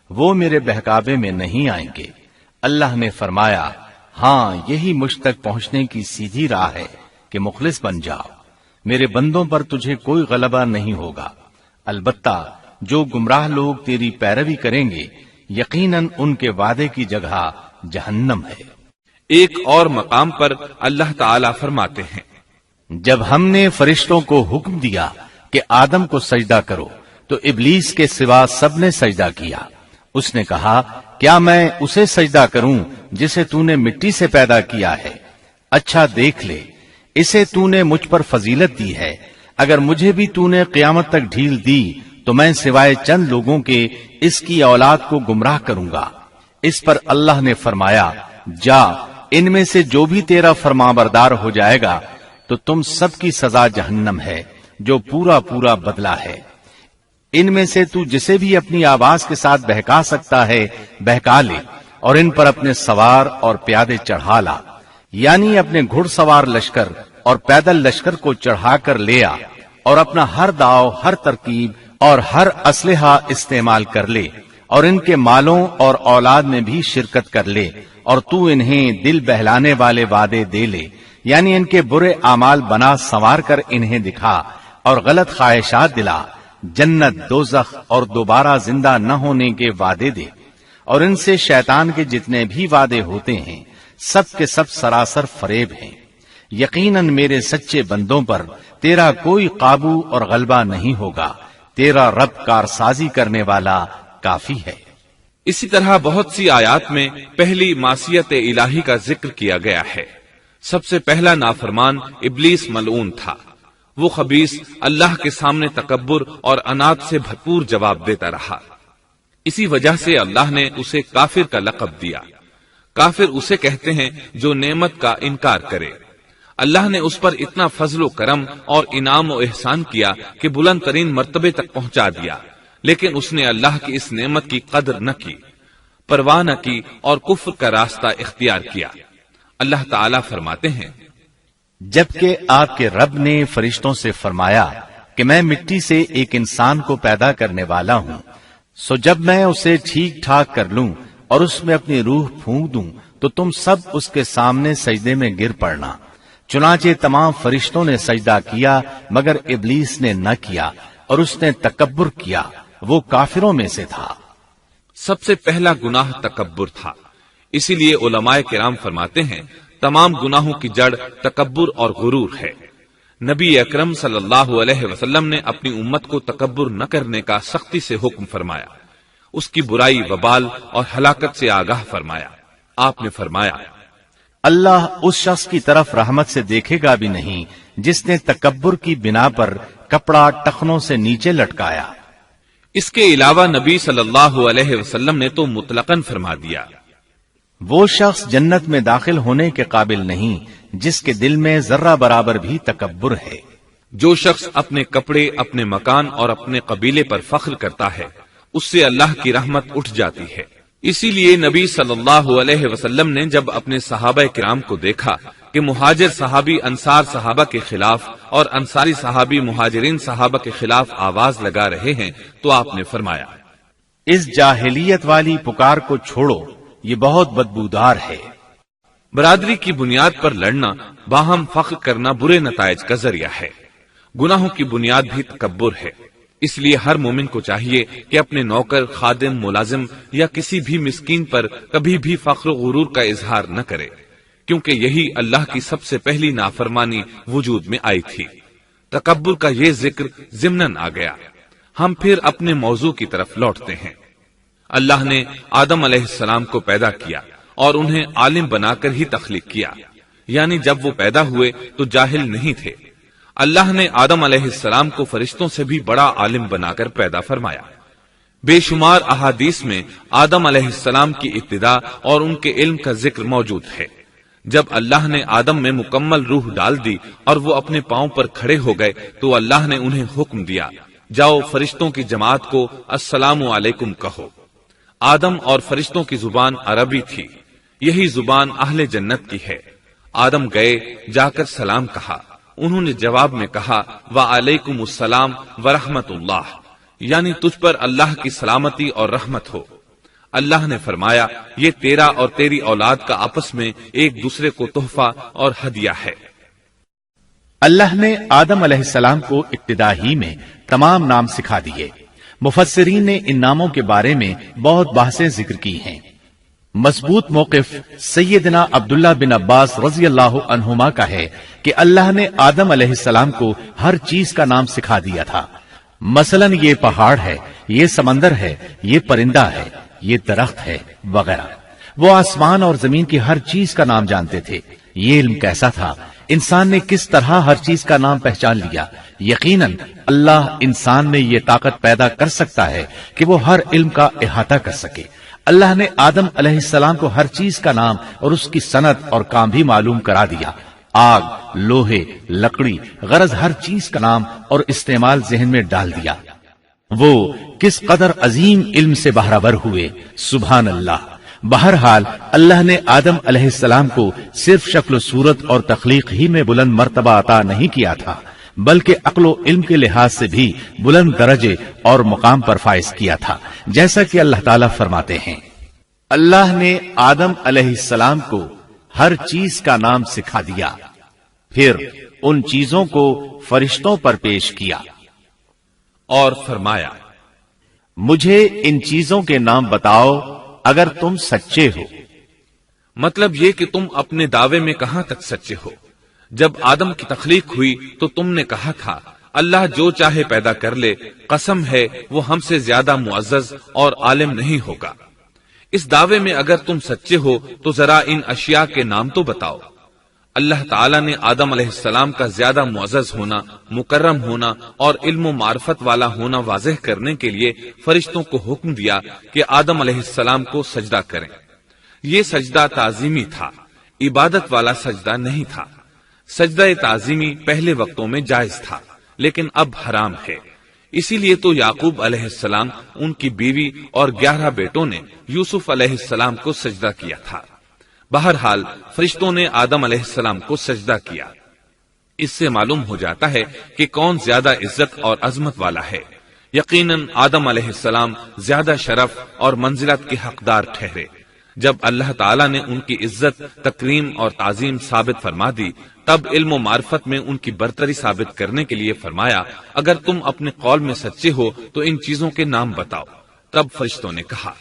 وہ میرے بہکاوے میں نہیں آئیں گے۔ اللہ نے فرمایا، ہاں، یہی مجھ تک پہنچنے کی سیدھی راہ ہے کہ مخلص بن جاؤ، میرے بندوں پر تجھے کوئی غلبہ نہیں ہوگا۔ البتہ جو گمراہ لوگ تیری پیروی کریں گے، یقیناً ان کے وعدے کی جگہ جہنم ہے۔ ایک اور مقام پر اللہ تعالیٰ فرماتے ہیں، جب ہم نے فرشتوں کو حکم دیا کہ آدم کو سجدہ کرو تو ابلیس کے سوا سب نے سجدہ کیا۔ اس نے کہا، کیا میں اسے سجدہ کروں جسے تو نے مٹی سے پیدا کیا ہے؟ اچھا دیکھ لے، اسے تو نے مجھ پر فضیلت دی ہے، اگر مجھے بھی تو نے قیامت تک ڈھیل دی تو میں سوائے چند لوگوں کے اس کی اولاد کو گمراہ کروں گا۔ اس پر اللہ نے فرمایا، جا، ان میں سے جو بھی تیرا فرمانبردار ہو جائے گا تو تم سب کی سزا جہنم ہے، جو پورا پورا بدلہ ہے۔ ان میں سے تو جسے بھی اپنی آواز کے ساتھ بہکا سکتا ہے بہکا لے، اور ان پر اپنے سوار اور پیادے چڑھا لا، یعنی اپنے گھڑ سوار لشکر اور پیدل لشکر کو چڑھا کر لے آ، اور اپنا ہر داؤ، ہر ترکیب اور ہر اسلحہ استعمال کر لے، اور ان کے مالوں اور اولاد میں بھی شرکت کر لے، اور تو انہیں دل بہلانے والے وعدے دے لے، یعنی ان کے برے اعمال بنا سنوار کر انہیں دکھا اور غلط خواہشات دلا، جنت، دوزخ اور دوبارہ زندہ نہ ہونے کے وعدے دے، اور ان سے شیطان کے جتنے بھی وعدے ہوتے ہیں سب کے سب سراسر فریب ہیں۔ یقیناً میرے سچے بندوں پر تیرا کوئی قابو اور غلبہ نہیں ہوگا، تیرا رب کارسازی کرنے والا کافی ہے۔ اسی طرح بہت سی آیات میں پہلی معصیت الہی کا ذکر کیا گیا ہے۔ سب سے پہلا نافرمان ابلیس ملعون تھا، وہ خبیث اللہ کے سامنے تکبر اور انات سے بھرپور جواب دیتا رہا۔ اسی وجہ سے اللہ نے اسے کافر کا لقب دیا۔ کافر اسے کہتے ہیں جو نعمت کا انکار کرے۔ اللہ نے اس پر اتنا فضل و کرم اور انعام و احسان کیا کہ بلند ترین مرتبے تک پہنچا دیا، لیکن اس نے اللہ کی اس نعمت کی قدر نہ کی، پرواہ نہ کی اور کفر کا راستہ اختیار کیا۔ اللہ تعالیٰ فرماتے ہیں، جبکہ آپ کے رب نے فرشتوں سے فرمایا کہ میں مٹی سے ایک انسان کو پیدا کرنے والا ہوں، سو جب میں اسے ٹھیک ٹھاک کر لوں اور اس میں اپنی روح پھونک دوں تو تم سب اس کے سامنے سجدے میں گر پڑنا۔ چنانچہ تمام فرشتوں نے سجدہ کیا مگر ابلیس نے نہ کیا اور اس نے تکبر کیا، وہ کافروں میں سے تھا۔ سب سے پہلا گناہ تکبر تھا، اسی لیے علماء کرام فرماتے ہیں تمام گناہوں کی جڑ تکبر اور غرور ہے۔ نبی اکرم صلی اللہ علیہ وسلم نے اپنی امت کو تکبر نہ کرنے کا سختی سے حکم فرمایا، اس کی برائی، وبال اور ہلاکت سے آگاہ فرمایا۔ آپ نے فرمایا، اللہ اس شخص کی طرف رحمت سے دیکھے گا بھی نہیں جس نے تکبر کی بنا پر کپڑا ٹخنوں سے نیچے لٹکایا۔ اس کے علاوہ نبی صلی اللہ علیہ وسلم نے تو مطلقاً فرما دیا، وہ شخص جنت میں داخل ہونے کے قابل نہیں جس کے دل میں ذرہ برابر بھی تکبر ہے۔ جو شخص اپنے کپڑے، اپنے مکان اور اپنے قبیلے پر فخر کرتا ہے اس سے اللہ کی رحمت اٹھ جاتی ہے۔ اسی لیے نبی صلی اللہ علیہ وسلم نے جب اپنے صحابہ کرام کو دیکھا کہ مہاجر صحابی انصار صحابہ کے خلاف اور انصاری صحابی مہاجرین صحابہ کے خلاف آواز لگا رہے ہیں تو آپ نے فرمایا، اس جاہلیت والی پکار کو چھوڑو، یہ بہت بدبودار ہے۔ برادری کی بنیاد پر لڑنا، باہم فخر کرنا برے نتائج کا ذریعہ ہے۔ گناہوں کی بنیاد بھی تکبر ہے۔ اس لیے ہر مومن کو چاہیے کہ اپنے نوکر، خادم، ملازم یا کسی بھی مسکین پر کبھی بھی فخر و غرور کا اظہار نہ کرے، کیونکہ یہی اللہ کی سب سے پہلی نافرمانی وجود میں آئی تھی۔ تکبر کا یہ ذکر ضمناً آ گیا۔ ہم پھر اپنے موضوع کی طرف لوٹتے ہیں۔ اللہ نے آدم علیہ السلام کو پیدا کیا اور انہیں عالم بنا کر ہی تخلیق کیا، یعنی جب وہ پیدا ہوئے تو جاہل نہیں تھے۔ اللہ نے آدم علیہ السلام کو فرشتوں سے بھی بڑا عالم بنا کر پیدا فرمایا۔ بے شمار احادیث میں آدم علیہ السلام کی ابتدا اور ان کے علم کا ذکر موجود ہے۔ جب اللہ نے آدم میں مکمل روح ڈال دی اور وہ اپنے پاؤں پر کھڑے ہو گئے تو اللہ نے انہیں حکم دیا، جاؤ فرشتوں کی جماعت کو السلام علیکم کہو۔ آدم اور فرشتوں کی زبان عربی تھی، یہی زبان اہل جنت کی ہے۔ آدم گئے، جا کر سلام کہا، انہوں نے جواب میں کہا وعلیکم السلام ورحمت اللہ، یعنی تجھ پر اللہ کی سلامتی اور رحمت ہو۔ اللہ نے فرمایا، یہ تیرا اور تیری اولاد کا آپس میں ایک دوسرے کو تحفہ اور ہدیہ ہے۔ اللہ نے آدم علیہ السلام کو ابتدا ہی میں تمام نام سکھا دیے۔ مفسرین نے ان ناموں کے بارے میں بہت بحثیں ذکر کی ہیں۔ مضبوط موقف سیدنا عبداللہ بن عباس رضی اللہ عنہما کا ہے کہ اللہ نے آدم علیہ السلام کو ہر چیز کا نام سکھا دیا تھا، مثلاً یہ پہاڑ ہے، یہ سمندر ہے، یہ پرندہ ہے، یہ درخت ہے وغیرہ۔ وہ آسمان اور زمین کی ہر چیز کا نام جانتے تھے۔ یہ علم کیسا تھا، انسان نے کس طرح ہر چیز کا نام پہچان لیا۔ یقیناً اللہ انسان میں یہ طاقت پیدا کر سکتا ہے کہ وہ ہر علم کا احاطہ کر سکے۔ اللہ نے آدم علیہ السلام کو ہر چیز کا نام اور اس کی صنعت اور کام بھی معلوم کرا دیا۔ آگ، لوہے، لکڑی، غرض ہر چیز کا نام اور استعمال ذہن میں ڈال دیا۔ وہ کس قدر عظیم علم سے بہرور ہوئے، سبحان اللہ۔ بہرحال اللہ نے آدم علیہ السلام کو صرف شکل و صورت اور تخلیق ہی میں بلند مرتبہ عطا نہیں کیا تھا، بلکہ عقل و علم کے لحاظ سے بھی بلند درجے اور مقام پر فائز کیا تھا، جیسا کہ اللہ تعالیٰ فرماتے ہیں، اللہ نے آدم علیہ السلام کو ہر چیز کا نام سکھا دیا، پھر ان چیزوں کو فرشتوں پر پیش کیا اور فرمایا، مجھے ان چیزوں کے نام بتاؤ اگر تم سچے ہو۔ مطلب یہ کہ تم اپنے دعوے میں کہاں تک سچے ہو؟ جب آدم کی تخلیق ہوئی تو تم نے کہا تھا اللہ جو چاہے پیدا کر لے، قسم ہے وہ ہم سے زیادہ معزز اور عالم نہیں ہوگا۔ اس دعوے میں اگر تم سچے ہو تو ذرا ان اشیاء کے نام تو بتاؤ۔ اللہ تعالیٰ نے آدم علیہ السلام کا زیادہ معزز ہونا، مکرم ہونا اور علم و معرفت والا ہونا واضح کرنے کے لیے فرشتوں کو حکم دیا کہ آدم علیہ السلام کو سجدہ کریں۔ یہ سجدہ تعظیمی تھا، عبادت والا سجدہ نہیں تھا۔ سجدہ تعظیمی پہلے وقتوں میں جائز تھا، لیکن اب حرام ہے۔ اسی لیے تو یعقوب علیہ السلام، ان کی بیوی اور 11 بیٹوں نے یوسف علیہ السلام کو سجدہ کیا تھا۔ بہرحال فرشتوں نے آدم علیہ السلام کو سجدہ کیا۔ اس سے معلوم ہو جاتا ہے کہ کون زیادہ عزت اور عظمت والا ہے۔ یقیناً آدم علیہ السلام زیادہ شرف اور منزلت کے حقدار ٹھہرے۔ جب اللہ تعالیٰ نے ان کی عزت، تکریم اور تعظیم ثابت فرما دی، تب علم و معرفت میں ان کی برتری ثابت کرنے کے لیے فرمایا، اگر تم اپنے قول میں سچے ہو تو ان چیزوں کے نام بتاؤ۔ تب فرشتوں نے کہا،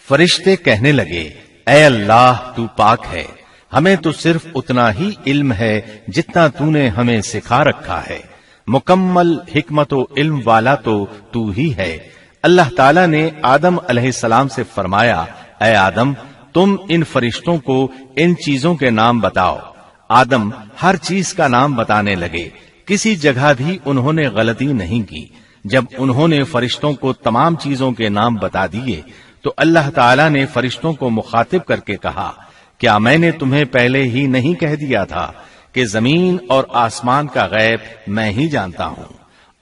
فرشتے کہنے لگے، اے اللہ تو پاک ہے، ہمیں تو صرف اتنا ہی علم ہے جتنا تو نے ہمیں سکھا رکھا ہے، مکمل حکمت و علم والا تو ہی ہے۔ اللہ تعالیٰ نے آدم علیہ السلام سے فرمایا، اے آدم تم ان فرشتوں کو ان چیزوں کے نام بتاؤ۔ آدم ہر چیز کا نام بتانے لگے، کسی جگہ بھی انہوں نے غلطی نہیں کی۔ جب انہوں نے فرشتوں کو تمام چیزوں کے نام بتا دیے تو اللہ تعالیٰ نے فرشتوں کو مخاطب کر کے کہا، کیا میں نے تمہیں پہلے ہی نہیں کہہ دیا تھا کہ زمین اور آسمان کا غیب میں ہی جانتا ہوں،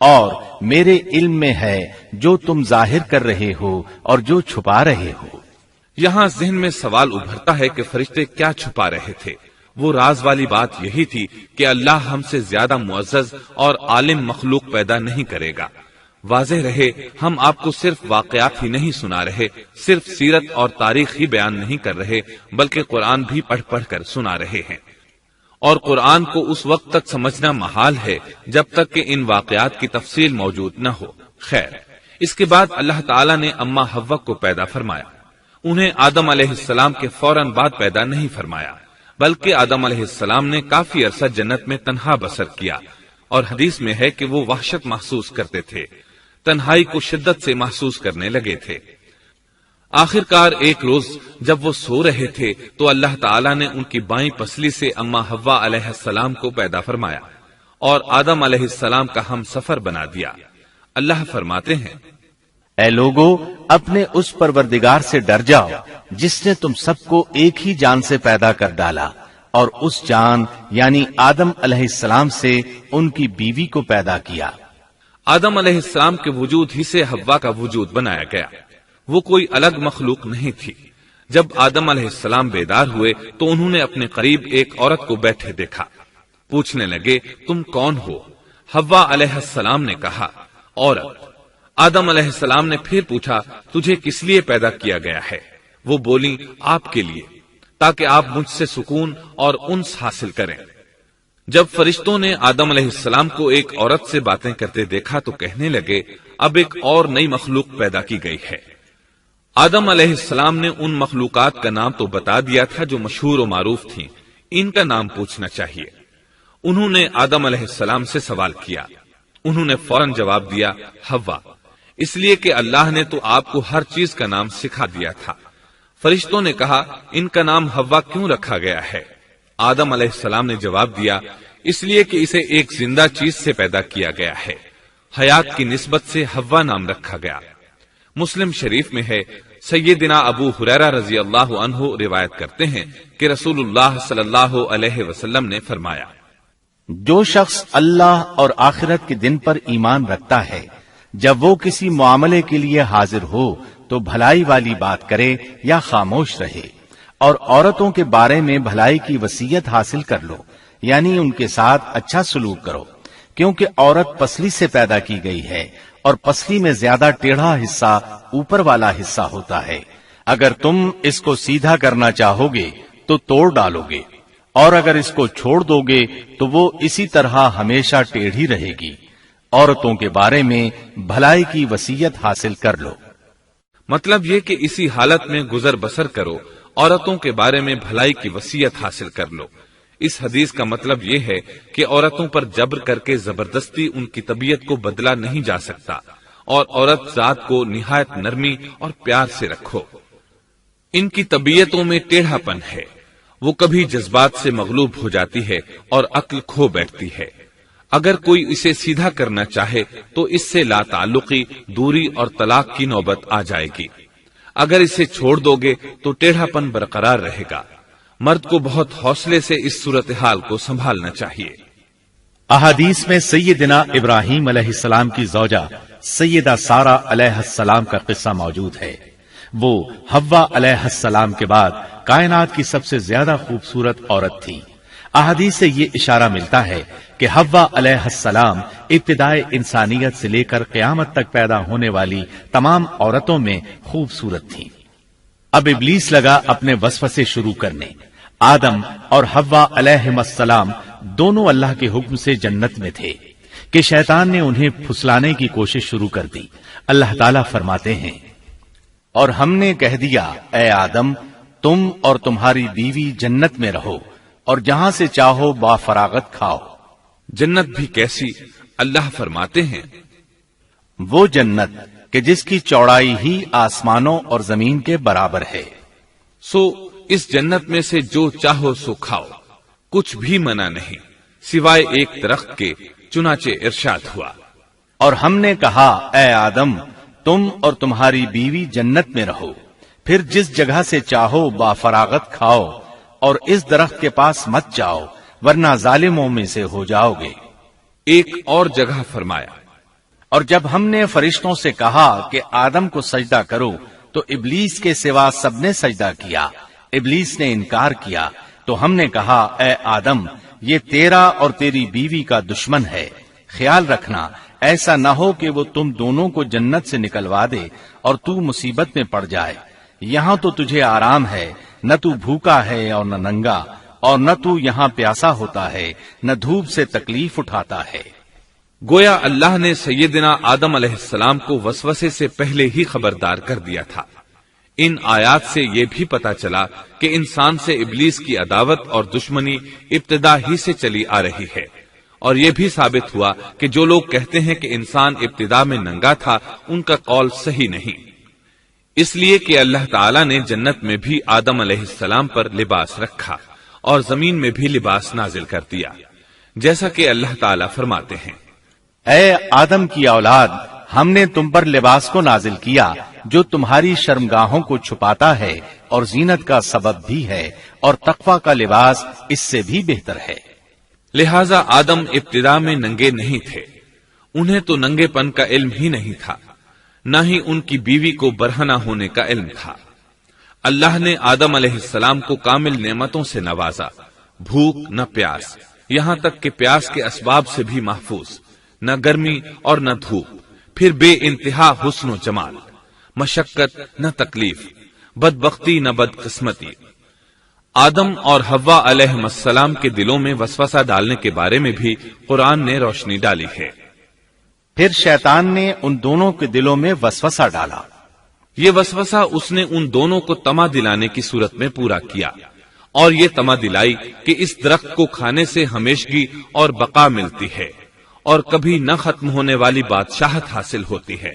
اور میرے علم میں ہے جو تم ظاہر کر رہے ہو اور جو چھپا رہے ہو۔ یہاں ذہن میں سوال ابھرتا ہے کہ فرشتے کیا چھپا رہے تھے؟ وہ راز والی بات یہی تھی کہ اللہ ہم سے زیادہ معزز اور عالم مخلوق پیدا نہیں کرے گا۔ واضح رہے، ہم آپ کو صرف واقعات ہی نہیں سنا رہے، صرف سیرت اور تاریخ ہی بیان نہیں کر رہے، بلکہ قرآن بھی پڑھ پڑھ کر سنا رہے ہیں۔ اور قرآن کو اس وقت تک سمجھنا محال ہے جب تک کہ ان واقعات کی تفصیل موجود نہ ہو۔ خیر، اس کے بعد اللہ تعالیٰ نے اما حوا کو پیدا فرمایا۔ انہیں آدم علیہ السلام کے فوراً بعد پیدا نہیں فرمایا، بلکہ آدم علیہ السلام نے کافی عرصہ جنت میں تنہا بسر کیا، اور حدیث میں ہے کہ وہ وحشت محسوس کرتے تھے، تنہائی کو شدت سے محسوس کرنے لگے تھے۔ آخر کار ایک روز جب وہ سو رہے تھے تو اللہ تعالیٰ نے ان کی بائیں پسلی سے اما حوا علیہ السلام کو پیدا فرمایا اور آدم علیہ السلام کا ہم سفر بنا دیا۔ اللہ فرماتے ہیں، اے لوگو اپنے اس پروردگار سے ڈر جاؤ جس نے تم سب کو ایک ہی جان سے پیدا کر ڈالا، اور اس جان یعنی آدم علیہ السلام سے ان کی بیوی کو پیدا کیا۔ آدم علیہ السلام کے وجود ہی سے حوا کا وجود بنایا گیا، وہ کوئی الگ مخلوق نہیں تھی۔ جب آدم علیہ السلام بیدار ہوئے تو انہوں نے اپنے قریب ایک عورت کو بیٹھے دیکھا۔ پوچھنے لگے، تم کون ہو؟ حوا علیہ السلام نے کہا، عورت۔ آدم علیہ السلام نے پھر پوچھا، تجھے کس لیے پیدا کیا گیا ہے؟ وہ بولی، آپ کے لیے، تاکہ آپ مجھ سے سکون اور انس حاصل کریں۔ جب فرشتوں نے آدم علیہ السلام کو ایک عورت سے باتیں کرتے دیکھا تو کہنے لگے، اب ایک اور نئی مخلوق پیدا کی گئی ہے۔ آدم علیہ السلام نے ان مخلوقات کا نام تو بتا دیا تھا جو مشہور و معروف تھیں، ان کا نام پوچھنا چاہیے۔ انہوں نے آدم علیہ السلام سے سوال کیا، انہوں نے فوراً جواب دیا، حوا، اس لیے کہ اللہ نے تو آپ کو ہر چیز کا نام سکھا دیا تھا۔ فرشتوں نے کہا، ان کا نام حوا کیوں رکھا گیا ہے؟ آدم علیہ السلام نے جواب دیا، اس لیے کہ اسے ایک زندہ چیز سے پیدا کیا گیا ہے، حیات کی نسبت سے حوا نام رکھا گیا۔ مسلم شریف میں ہے، سیدنا ابو ہریرہ رضی اللہ عنہ روایت کرتے ہیں کہ رسول اللہ صلی اللہ علیہ وسلم نے فرمایا، جو شخص اللہ اور آخرت کے دن پر ایمان رکھتا ہے، جب وہ کسی معاملے کے لیے حاضر ہو تو بھلائی والی بات کرے یا خاموش رہے، اور عورتوں کے بارے میں بھلائی کی وصیت حاصل کر لو، یعنی ان کے ساتھ اچھا سلوک کرو، کیونکہ عورت پسلی سے پیدا کی گئی ہے، اور پسلی میں زیادہ ٹیڑھا حصہ اوپر والا حصہ ہوتا ہے۔ اگر تم اس کو سیدھا کرنا چاہو گے تو توڑ ڈالو گے، اور اگر اس کو چھوڑ دو گے تو وہ اسی طرح ہمیشہ ٹیڑھی رہے گی۔ عورتوں کے بارے میں بھلائی کی وصیت حاصل کر لو۔ مطلب یہ کہ اسی حالت میں گزر بسر کرو، عورتوں کے بارے میں بھلائی کی وصیت حاصل کر لو۔ اس حدیث کا مطلب یہ ہے کہ عورتوں پر جبر کر کے زبردستی ان کی طبیعت کو بدلا نہیں جا سکتا، اور عورت ذات کو نہایت نرمی اور پیار سے رکھو۔ ان کی طبیعتوں میں ٹیڑھا پن ہے، وہ کبھی جذبات سے مغلوب ہو جاتی ہے اور عقل کھو بیٹھتی ہے۔ اگر کوئی اسے سیدھا کرنا چاہے تو اس سے لا تعلقی، دوری اور طلاق کی نوبت آ جائے گی۔ اگر اسے چھوڑ دو گے تو ٹیڑھا پن برقرار رہے گا۔ مرد کو بہت حوصلے سے اس صورتحال کو سنبھالنا چاہیے۔ احادیث میں سیدنا ابراہیم علیہ السلام کی زوجہ سیدہ سارہ علیہ السلام کا قصہ موجود ہے۔ وہ حوا علیہ السلام کے بعد کائنات کی سب سے زیادہ خوبصورت عورت تھی۔ احادیث سے یہ اشارہ ملتا ہے کہ حوا علیہ السلام ابتدائے انسانیت سے لے کر قیامت تک پیدا ہونے والی تمام عورتوں میں خوبصورت تھیں۔ اب ابلیس لگا اپنے وسوسے شروع کرنے۔ آدم اور حوا علیہ السلام دونوں اللہ کے حکم سے جنت میں تھے کہ شیطان نے انہیں پھسلانے کی کوشش شروع کر دی۔ اللہ تعالیٰ فرماتے ہیں، اور ہم نے کہہ دیا اے آدم تم اور تمہاری بیوی جنت میں رہو اور جہاں سے چاہو با فراغت کھاؤ۔ جنت بھی کیسی؟ اللہ فرماتے ہیں، وہ جنت کہ جس کی چوڑائی ہی آسمانوں اور زمین کے برابر ہے۔ سو اس جنت میں سے جو چاہو سو کھاؤ، کچھ بھی منع نہیں سوائے ایک درخت کے، چنانچہ ارشاد ہوا، اور ہم نے کہا اے آدم تم اور تمہاری بیوی جنت میں رہو، پھر جس جگہ سے چاہو با فراغت کھاؤ اور اس درخت کے پاس مت جاؤ ورنہ ظالموں میں سے ہو جاؤ گے۔ ایک اور جگہ فرمایا، اور جب ہم نے فرشتوں سے کہا کہ آدم کو سجدہ کرو تو ابلیس کے سوا سب نے سجدہ کیا۔ ابلیس نے انکار کیا تو ہم نے کہا اے آدم یہ تیرا اور تیری بیوی کا دشمن ہے، خیال رکھنا ایسا نہ ہو کہ وہ تم دونوں کو جنت سے نکلوا دے اور تو مصیبت میں پڑ جائے۔ یہاں تو تجھے آرام ہے، نہ تو بھوکا ہے اور نہ ننگا، اور نہ تو یہاں پیاسا ہوتا ہے، نہ دھوپ سے تکلیف اٹھاتا ہے۔ گویا اللہ نے سیدنا آدم علیہ السلام کو وسوسے سے پہلے ہی خبردار کر دیا تھا۔ ان آیات سے یہ بھی پتا چلا کہ انسان سے ابلیس کی عداوت اور دشمنی ابتدا ہی سے چلی آ رہی ہے، اور یہ بھی ثابت ہوا کہ جو لوگ کہتے ہیں کہ انسان ابتدا میں ننگا تھا ان کا قول صحیح نہیں، اس لیے کہ اللہ تعالیٰ نے جنت میں بھی آدم علیہ السلام پر لباس رکھا اور زمین میں بھی لباس نازل کر دیا، جیسا کہ اللہ تعالیٰ فرماتے ہیں، اے آدم کی اولاد ہم نے تم پر لباس کو نازل کیا جو تمہاری شرمگاہوں کو چھپاتا ہے اور زینت کا سبب بھی ہے، اور تقوی کا لباس اس سے بھی بہتر ہے۔ لہذا آدم ابتدا میں ننگے نہیں تھے، انہیں تو ننگے پن کا علم ہی نہیں تھا، نہ ہی ان کی بیوی کو برہنہ ہونے کا علم تھا۔ اللہ نے آدم علیہ السلام کو کامل نعمتوں سے نوازا، بھوک نہ پیاس، یہاں تک کہ پیاس کے اسباب سے بھی محفوظ، نہ گرمی اور نہ دھوپ، پھر بے انتہا حسن و جمال، مشقت نہ تکلیف، بدبختی نہ بدقسمتی۔ آدم اور حوا علیہ السلام کے دلوں میں وسوسہ ڈالنے کے بارے میں بھی قرآن نے روشنی ڈالی ہے۔ پھر شیطان نے ان دونوں کے دلوں میں وسوسہ ڈالا۔ یہ وسوسہ اس نے ان دونوں کو طمع دلانے کی صورت میں پورا کیا، اور یہ طمع دلائی کہ اس درخت کو کھانے سے ہمیشگی اور بقا ملتی ہے اور کبھی نہ ختم ہونے والی بادشاہت حاصل ہوتی ہے،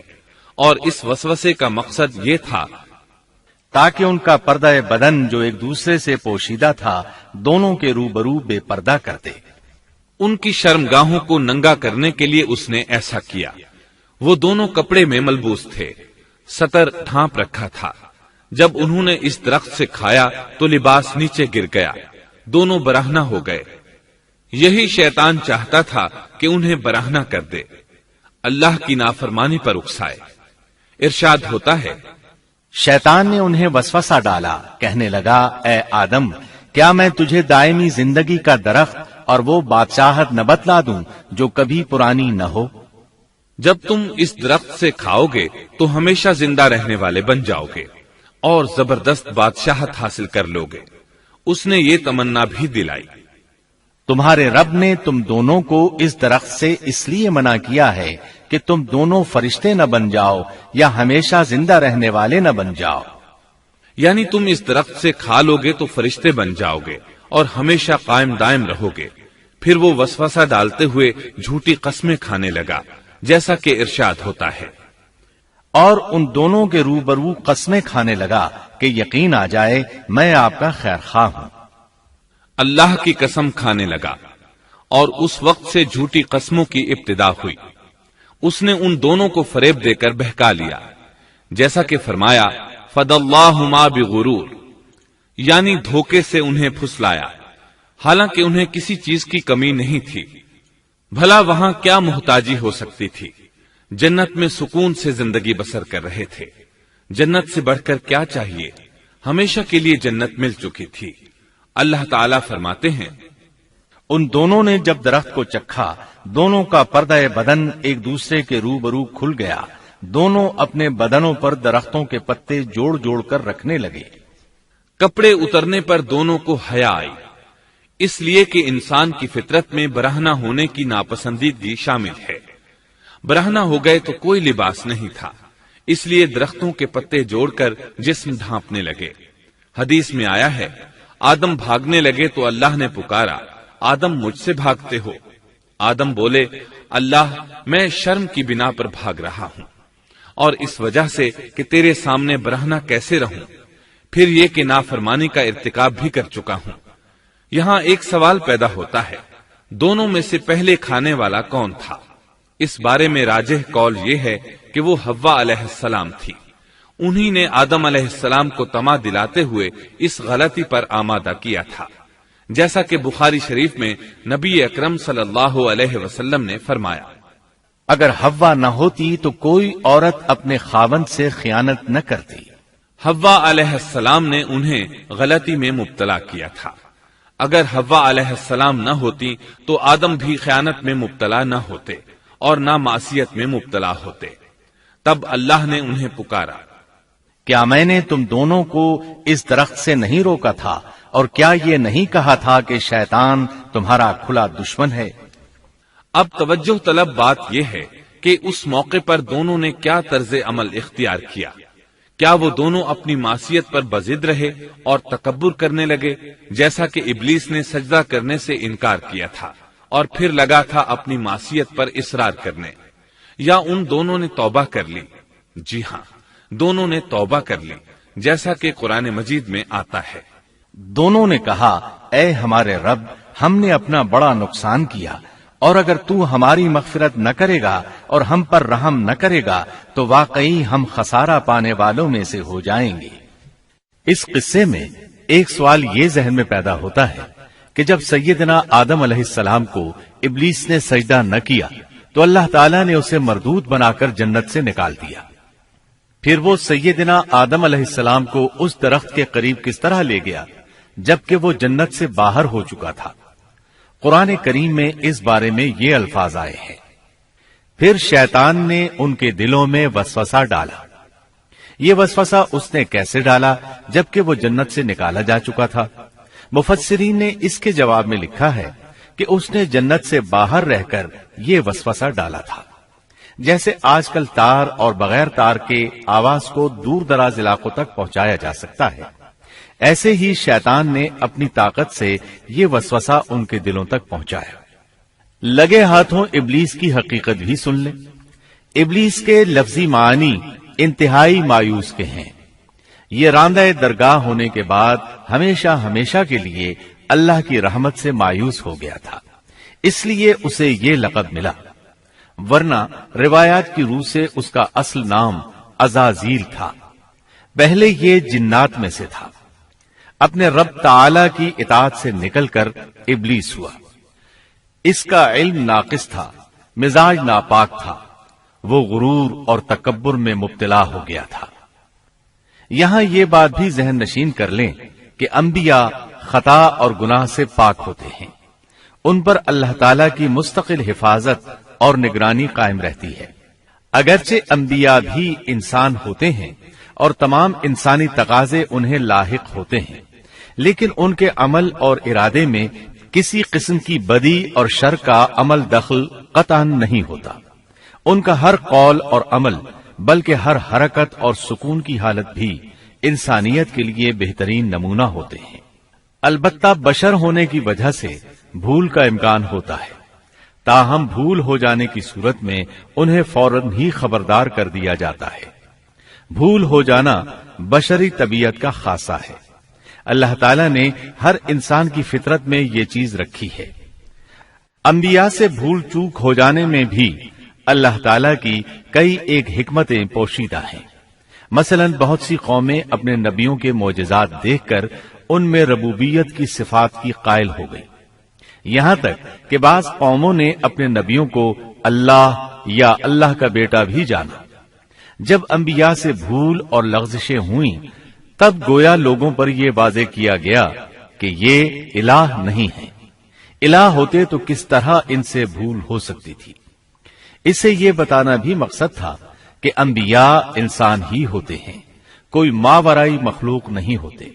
اور اس وسوسے کا مقصد یہ تھا تاکہ ان کا پردہ بدن جو ایک دوسرے سے پوشیدہ تھا دونوں کے روبرو بے پردہ کر دے۔ ان کی شرمگاہوں کو ننگا کرنے کے لیے اس نے ایسا کیا۔ وہ دونوں کپڑے میں ملبوس تھے، ستر ڈھانپ رکھا تھا۔ جب انہوں نے اس درخت سے کھایا تو لباس نیچے گر گیا، دونوں برہنہ ہو گئے۔ یہی شیطان چاہتا تھا کہ انہیں برہنہ کر دے، اللہ کی نافرمانی پر اکسائے۔ ارشاد ہوتا ہے، شیطان نے انہیں وسوسہ ڈالا، کہنے لگا اے آدم کیا میں تجھے دائمی زندگی کا درخت اور وہ بادشاہت نہ بتلا دوں جو کبھی پرانی نہ ہو؟ جب تم اس درخت سے کھاؤ گے تو ہمیشہ زندہ رہنے والے بن جاؤ گے اور زبردست بادشاہت حاصل کر لو گے۔ اس نے یہ تمنا بھی دلائی۔ تمہارے رب نے تم دونوں کو اس درخت سے اس لیے منع کیا ہے کہ تم دونوں فرشتے نہ بن جاؤ یا ہمیشہ زندہ رہنے والے نہ بن جاؤ۔ یعنی تم اس درخت سے کھا لو گے تو فرشتے بن جاؤ گے اور ہمیشہ قائم دائم رہو گے۔ پھر وہ وسوسہ ڈالتے ہوئے جھوٹی قسمیں کھانے لگا، جیسا کہ ارشاد ہوتا ہے، اور ان دونوں کے روبرو قسمیں کھانے لگا کہ یقین آ جائے میں آپ کا خیر خواہ ہوں۔ اللہ کی قسم کھانے لگا اور اس وقت سے جھوٹی قسموں کی ابتدا ہوئی۔ اس نے ان دونوں کو فریب دے کر بہکا لیا، جیسا کہ فرمایا فَدَلَّاهُمَا بِغُرُورٍ، یعنی دھوکے سے انہیں پھسلایا، حالانکہ انہیں کسی چیز کی کمی نہیں تھی۔ بھلا وہاں کیا محتاجی ہو سکتی تھی؟ جنت میں سکون سے زندگی بسر کر رہے تھے۔ جنت سے بڑھ کر کیا چاہیے؟ ہمیشہ کے لیے جنت مل چکی تھی۔ اللہ تعالیٰ فرماتے ہیں، ان دونوں نے جب درخت کو چکھا، دونوں کا پردہ بدن ایک دوسرے کے روبرو کھل گیا، دونوں اپنے بدنوں پر درختوں کے پتے جوڑ جوڑ کر رکھنے لگے۔ کپڑے اترنے پر دونوں کو حیا آئی، اس لیے کہ انسان کی فطرت میں برہنہ ہونے کی ناپسندیدگی شامل ہے۔ برہنہ ہو گئے تو کوئی لباس نہیں تھا، اس لیے درختوں کے پتے جوڑ کر جسم ڈھانپنے لگے۔ حدیث میں آیا ہے، آدم بھاگنے لگے تو اللہ نے پکارا، آدم مجھ سے بھاگتے ہو؟ آدم بولے، اللہ میں شرم کی بنا پر بھاگ رہا ہوں، اور اس وجہ سے کہ تیرے سامنے برہنہ کیسے رہوں، پھر یہ کہ نافرمانی کا ارتکاب بھی کر چکا ہوں۔ یہاں ایک سوال پیدا ہوتا ہے، دونوں میں سے پہلے کھانے والا کون تھا؟ اس بارے میں راجح قول یہ ہے کہ وہ حوا علیہ السلام تھی۔ انہی نے آدم علیہ السلام کو طمع دلاتے ہوئے اس غلطی پر آمادہ کیا تھا، جیسا کہ بخاری شریف میں نبی اکرم صلی اللہ علیہ وسلم نے فرمایا، اگر حوا نہ ہوتی تو کوئی عورت اپنے خاوند سے خیانت نہ کرتی۔ حوا علیہ السلام نے انہیں غلطی میں مبتلا کیا تھا۔ اگر حوا علیہ السلام نہ ہوتی تو آدم بھی خیانت میں مبتلا نہ ہوتے اور نہ معصیت میں مبتلا ہوتے۔ تب اللہ نے انہیں پکارا، کیا میں نے تم دونوں کو اس درخت سے نہیں روکا تھا، اور کیا یہ نہیں کہا تھا کہ شیطان تمہارا کھلا دشمن ہے؟ اب توجہ طلب بات یہ ہے کہ اس موقع پر دونوں نے کیا طرز عمل اختیار کیا۔ کیا وہ دونوں اپنی معصیت پر بضد رہے اور تکبر کرنے لگے، جیسا کہ ابلیس نے سجدہ کرنے سے انکار کیا تھا اور پھر لگا تھا اپنی معصیت پر اصرار کرنے، یا ان دونوں نے توبہ کر لی؟ جی ہاں، دونوں نے توبہ کر لی، جیسا کہ قرآن مجید میں آتا ہے، دونوں نے کہا، اے ہمارے رب، ہم نے اپنا بڑا نقصان کیا، اور اگر تو ہماری مغفرت نہ کرے گا اور ہم پر رحم نہ کرے گا تو واقعی ہم خسارہ پانے والوں میں سے ہو جائیں گے۔ اس قصے میں ایک سوال یہ ذہن میں پیدا ہوتا ہے کہ جب سیدنا آدم علیہ السلام کو ابلیس نے سجدہ نہ کیا تو اللہ تعالیٰ نے اسے مردود بنا کر جنت سے نکال دیا، پھر وہ سیدنا آدم علیہ السلام کو اس درخت کے قریب کس طرح لے گیا جبکہ وہ جنت سے باہر ہو چکا تھا؟ قرآن کریم میں اس بارے میں یہ الفاظ آئے ہیں، پھر شیطان نے ان کے دلوں میں وسوسہ ڈالا۔ یہ وسوسہ اس نے کیسے ڈالا جبکہ وہ جنت سے نکالا جا چکا تھا؟ مفسرین نے اس کے جواب میں لکھا ہے کہ اس نے جنت سے باہر رہ کر یہ وسوسہ ڈالا تھا، جیسے آج کل تار اور بغیر تار کے آواز کو دور دراز علاقوں تک پہنچایا جا سکتا ہے، ایسے ہی شیطان نے اپنی طاقت سے یہ وسوسہ ان کے دلوں تک پہنچایا۔ لگے ہاتھوں ابلیس کی حقیقت بھی سن لیں۔ ابلیس کے لفظی معنی انتہائی مایوس کے ہیں۔ یہ راندہ درگاہ ہونے کے بعد ہمیشہ ہمیشہ کے لیے اللہ کی رحمت سے مایوس ہو گیا تھا، اس لیے اسے یہ لقب ملا، ورنہ روایات کی روح سے اس کا اصل نام عزازیل تھا۔ پہلے یہ جنات میں سے تھا، اپنے رب تعالی کی اطاعت سے نکل کر ابلیس ہوا۔ اس کا علم ناقص تھا، مزاج ناپاک تھا، وہ غرور اور تکبر میں مبتلا ہو گیا تھا۔ یہاں یہ بات بھی ذہن نشین کر لیں کہ انبیاء خطا اور گناہ سے پاک ہوتے ہیں، ان پر اللہ تعالی کی مستقل حفاظت اور نگرانی قائم رہتی ہے۔ اگرچہ انبیاء بھی انسان ہوتے ہیں اور تمام انسانی تقاضے انہیں لاحق ہوتے ہیں، لیکن ان کے عمل اور ارادے میں کسی قسم کی بدی اور شر کا عمل دخل قطعاً نہیں ہوتا۔ ان کا ہر قول اور عمل بلکہ ہر حرکت اور سکون کی حالت بھی انسانیت کے لیے بہترین نمونہ ہوتے ہیں۔ البتہ بشر ہونے کی وجہ سے بھول کا امکان ہوتا ہے، تاہم بھول ہو جانے کی صورت میں انہیں فوراً ہی خبردار کر دیا جاتا ہے۔ بھول ہو جانا بشری طبیعت کا خاصہ ہے۔ اللہ تعالیٰ نے ہر انسان کی فطرت میں یہ چیز رکھی ہے۔ انبیاء سے بھول چوک ہو جانے میں بھی اللہ تعالیٰ کی کئی ایک حکمتیں پوشیدہ ہیں۔ مثلا بہت سی قومیں اپنے نبیوں کے معجزات دیکھ کر ان میں ربوبیت کی صفات کی قائل ہو گئی، یہاں تک کہ بعض قوموں نے اپنے نبیوں کو اللہ یا اللہ کا بیٹا بھی جانا۔ جب انبیاء سے بھول اور لغزشیں ہوئیں تب گویا لوگوں پر یہ واضح کیا گیا کہ یہ الہ نہیں ہے۔ الہ ہوتے تو کس طرح ان سے بھول ہو سکتی تھی۔ اس سے یہ بتانا بھی مقصد تھا کہ انبیاء انسان ہی ہوتے ہیں، کوئی ماورائی مخلوق نہیں ہوتے۔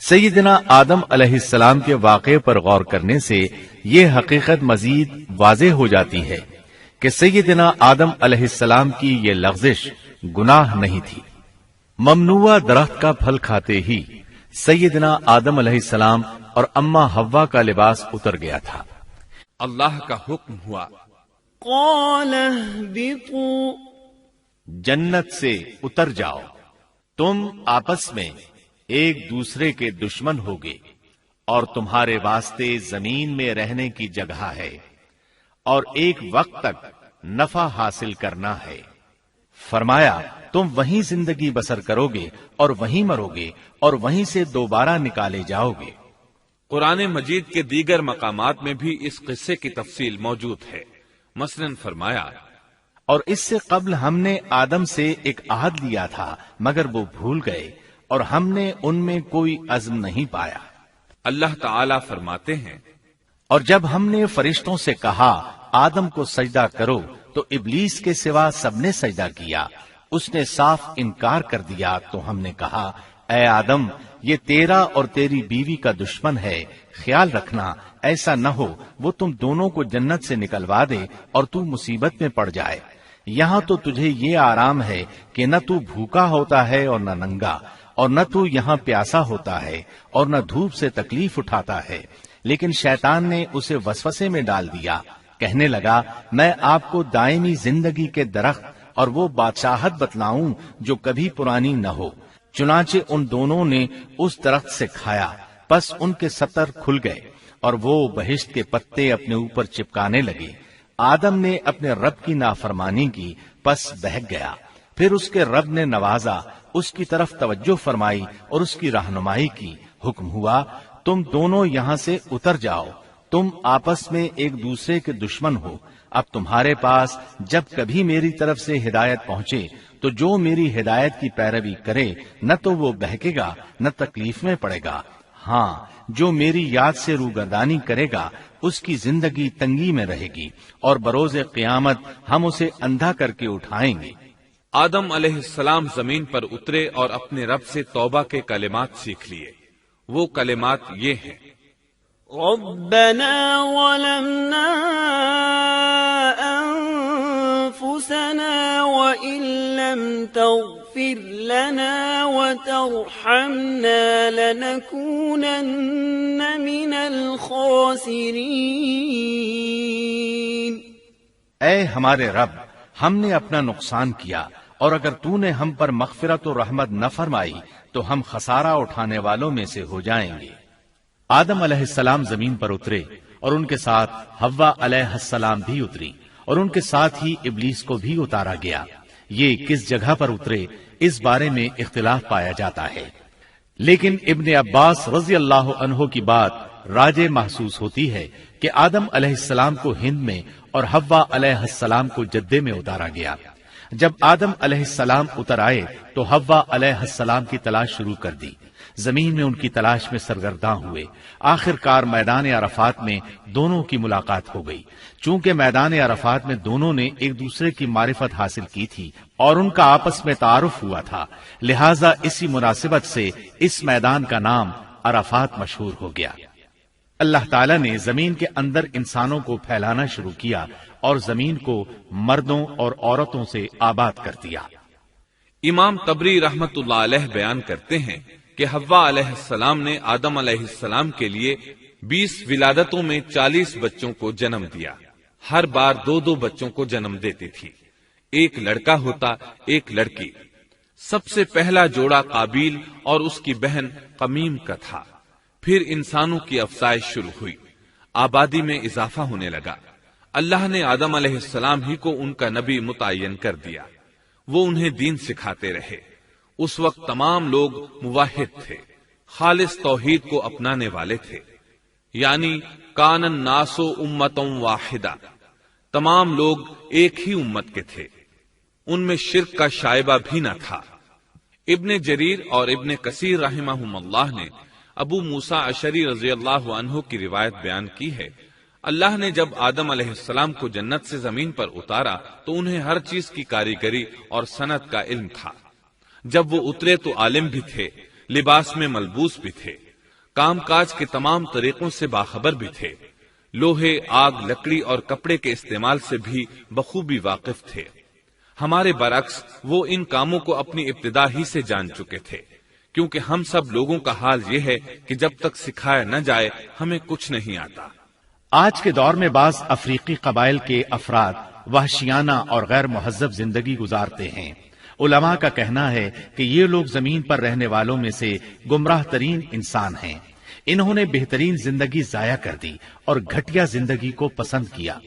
سیدنا آدم علیہ السلام کے واقعے پر غور کرنے سے یہ حقیقت مزید واضح ہو جاتی ہے کہ سیدنا آدم علیہ السلام کی یہ لغزش گناہ نہیں تھی۔ ممنوع درخت کا پھل کھاتے ہی سیدنا آدم علیہ السلام اور اماں حوا کا لباس اتر گیا تھا۔ اللہ کا حکم ہوا، قال اهبطوا، جنت سے اتر جاؤ، تم آپس میں ایک دوسرے کے دشمن ہوگے اور تمہارے واسطے زمین میں رہنے کی جگہ ہے اور ایک وقت تک نفع حاصل کرنا ہے۔ فرمایا تم وہیں زندگی بسر کرو گے اور وہیں مرو گے اور وہیں سے دوبارہ نکالے جاؤ گے۔ قرآن مجید کے دیگر مقامات میں بھی اس قصے کی تفصیل موجود ہے۔ مثلاً فرمایا، اور اس سے قبل ہم نے آدم سے ایک عہد لیا تھا مگر وہ بھول گئے اور ہم نے ان میں کوئی عزم نہیں پایا۔ اللہ تعالی فرماتے ہیں، اور جب ہم نے فرشتوں سے کہا آدم کو سجدہ کرو تو ابلیس کے سوا سب نے سجدہ کیا، اس نے صاف انکار کر دیا۔ تو ہم نے کہا اے آدم، یہ تیرا اور تیری بیوی کا دشمن ہے، خیال رکھنا ایسا نہ ہو وہ تم دونوں کو جنت سے نکلوا دے اور تو مصیبت میں پڑ جائے۔ یہاں تو تجھے یہ آرام ہے کہ نہ تو بھوکا ہوتا ہے اور نہ ننگا، اور نہ تو یہاں پیاسا ہوتا ہے اور نہ دھوپ سے تکلیف اٹھاتا ہے۔ لیکن شیطان نے اسے وسوسے میں ڈال دیا، کہنے لگا میں آپ کو دائمی زندگی کے درخت اور وہ بادشاہت بتلاؤں جو کبھی پرانی نہ ہو۔ چنانچہ ان دونوں نے اس درخت سے کھایا، پس ان کے ستر کھل گئے اور وہ بہشت کے پتے اپنے اوپر چپکانے لگے۔ آدم نے اپنے رب کی نافرمانی کی، پس بہک گیا۔ پھر اس کے رب نے نوازا، اس کی طرف توجہ فرمائی اور اس کی رہنمائی کی۔ حکم ہوا تم دونوں یہاں سے اتر جاؤ، تم آپس میں ایک دوسرے کے دشمن ہو۔ اب تمہارے پاس جب کبھی میری طرف سے ہدایت پہنچے تو جو میری ہدایت کی پیروی کرے نہ تو وہ بہکے گا نہ تکلیف میں پڑے گا، ہاں جو میری یاد سے روگردانی کرے گا اس کی زندگی تنگی میں رہے گی اور بروز قیامت ہم اسے اندھا کر کے اٹھائیں گے۔ آدم علیہ السلام زمین پر اترے اور اپنے رب سے توبہ کے کلمات سیکھ لیے۔ وہ کلمات یہ ہیں، ربنا ظلمنا أنفسنا وإن لم تغفر لنا وترحمنا لنكونن من الخاسرين۔ اے ہمارے رب، ہم نے اپنا نقصان کیا اور اگر تو نے ہم پر مغفرت و رحمت نہ فرمائی تو ہم خسارہ اٹھانے والوں میں سے ہو جائیں گے۔ آدم علیہ السلام زمین پر اترے اور ان کے ساتھ حوا علیہ السلام بھی اتری اور ان کے ساتھ ہی ابلیس کو بھی اتارا گیا۔ یہ کس جگہ پر اترے اس بارے میں اختلاف پایا جاتا ہے، لیکن ابن عباس رضی اللہ عنہ کی بات راجح محسوس ہوتی ہے کہ آدم علیہ السلام کو ہند میں اور حوا علیہ السلام کو جدے میں اتارا گیا۔ جب آدم علیہ السلام اتر آئے تو حوا علیہ السلام کی تلاش شروع کر دی، زمین میں ان کی تلاش میں سرگرداں ہوئے۔ آخر کار میدان عرفات میں دونوں کی ملاقات ہو گئی۔ چونکہ میدان عرفات میں دونوں نے ایک دوسرے کی معرفت حاصل کی تھی اور ان کا آپس میں تعارف ہوا تھا، لہذا اسی مناسبت سے اس میدان کا نام عرفات مشہور ہو گیا۔ اللہ تعالیٰ نے زمین کے اندر انسانوں کو پھیلانا شروع کیا اور زمین کو مردوں اور عورتوں سے آباد کر دیا۔ امام طبری رحمت اللہ علیہ بیان کرتے ہیں کہ حوا علیہ السلام نے آدم علیہ السلام کے لیے 20 ولادتوں میں 40 بچوں کو جنم دیا۔ ہر بار 2 بچوں کو جنم دیتی تھی، ایک لڑکا ہوتا ایک لڑکی۔ سب سے پہلا جوڑا قابیل اور اس کی بہن قمیم کا تھا۔ پھر انسانوں کی افزائش شروع ہوئی، آبادی میں اضافہ ہونے لگا۔ اللہ نے آدم علیہ السلام ہی کو ان کا نبی متعین کر دیا، وہ انہیں دین سکھاتے رہے۔ اس وقت تمام لوگ موحد تھے، خالص توحید کو اپنانے والے تھے، یعنی کان الناس امۃ واحدہ، تمام لوگ ایک ہی امت کے تھے، ان میں شرک کا شائبہ بھی نہ تھا۔ ابن جریر اور ابن کثیر رحمہم اللہ نے ابو موسیٰ اشعری رضی اللہ عنہ کی روایت بیان کی ہے، اللہ نے جب آدم علیہ السلام کو جنت سے زمین پر اتارا تو انہیں ہر چیز کی کاریگری اور صنعت کا علم تھا۔ جب وہ اترے تو عالم بھی تھے، لباس میں ملبوس بھی تھے، کام کاج کے تمام طریقوں سے باخبر بھی تھے، لوہے، آگ، لکڑی اور کپڑے کے استعمال سے بھی بخوبی واقف تھے۔ ہمارے برعکس وہ ان کاموں کو اپنی ابتدا ہی سے جان چکے تھے، کیونکہ ہم سب لوگوں کا حال یہ ہے کہ جب تک سکھایا نہ جائے ہمیں کچھ نہیں آتا۔ آج کے دور میں بعض افریقی قبائل کے افراد وحشیانہ اور غیر مہذب زندگی گزارتے ہیں۔ علماء کا کہنا ہے کہ یہ لوگ زمین پر رہنے والوں میں سے گمراہ ترین انسان ہیں۔ انہوں نے بہترین زندگی ضائع کر دی اور گھٹیا زندگی کو پسند کیا۔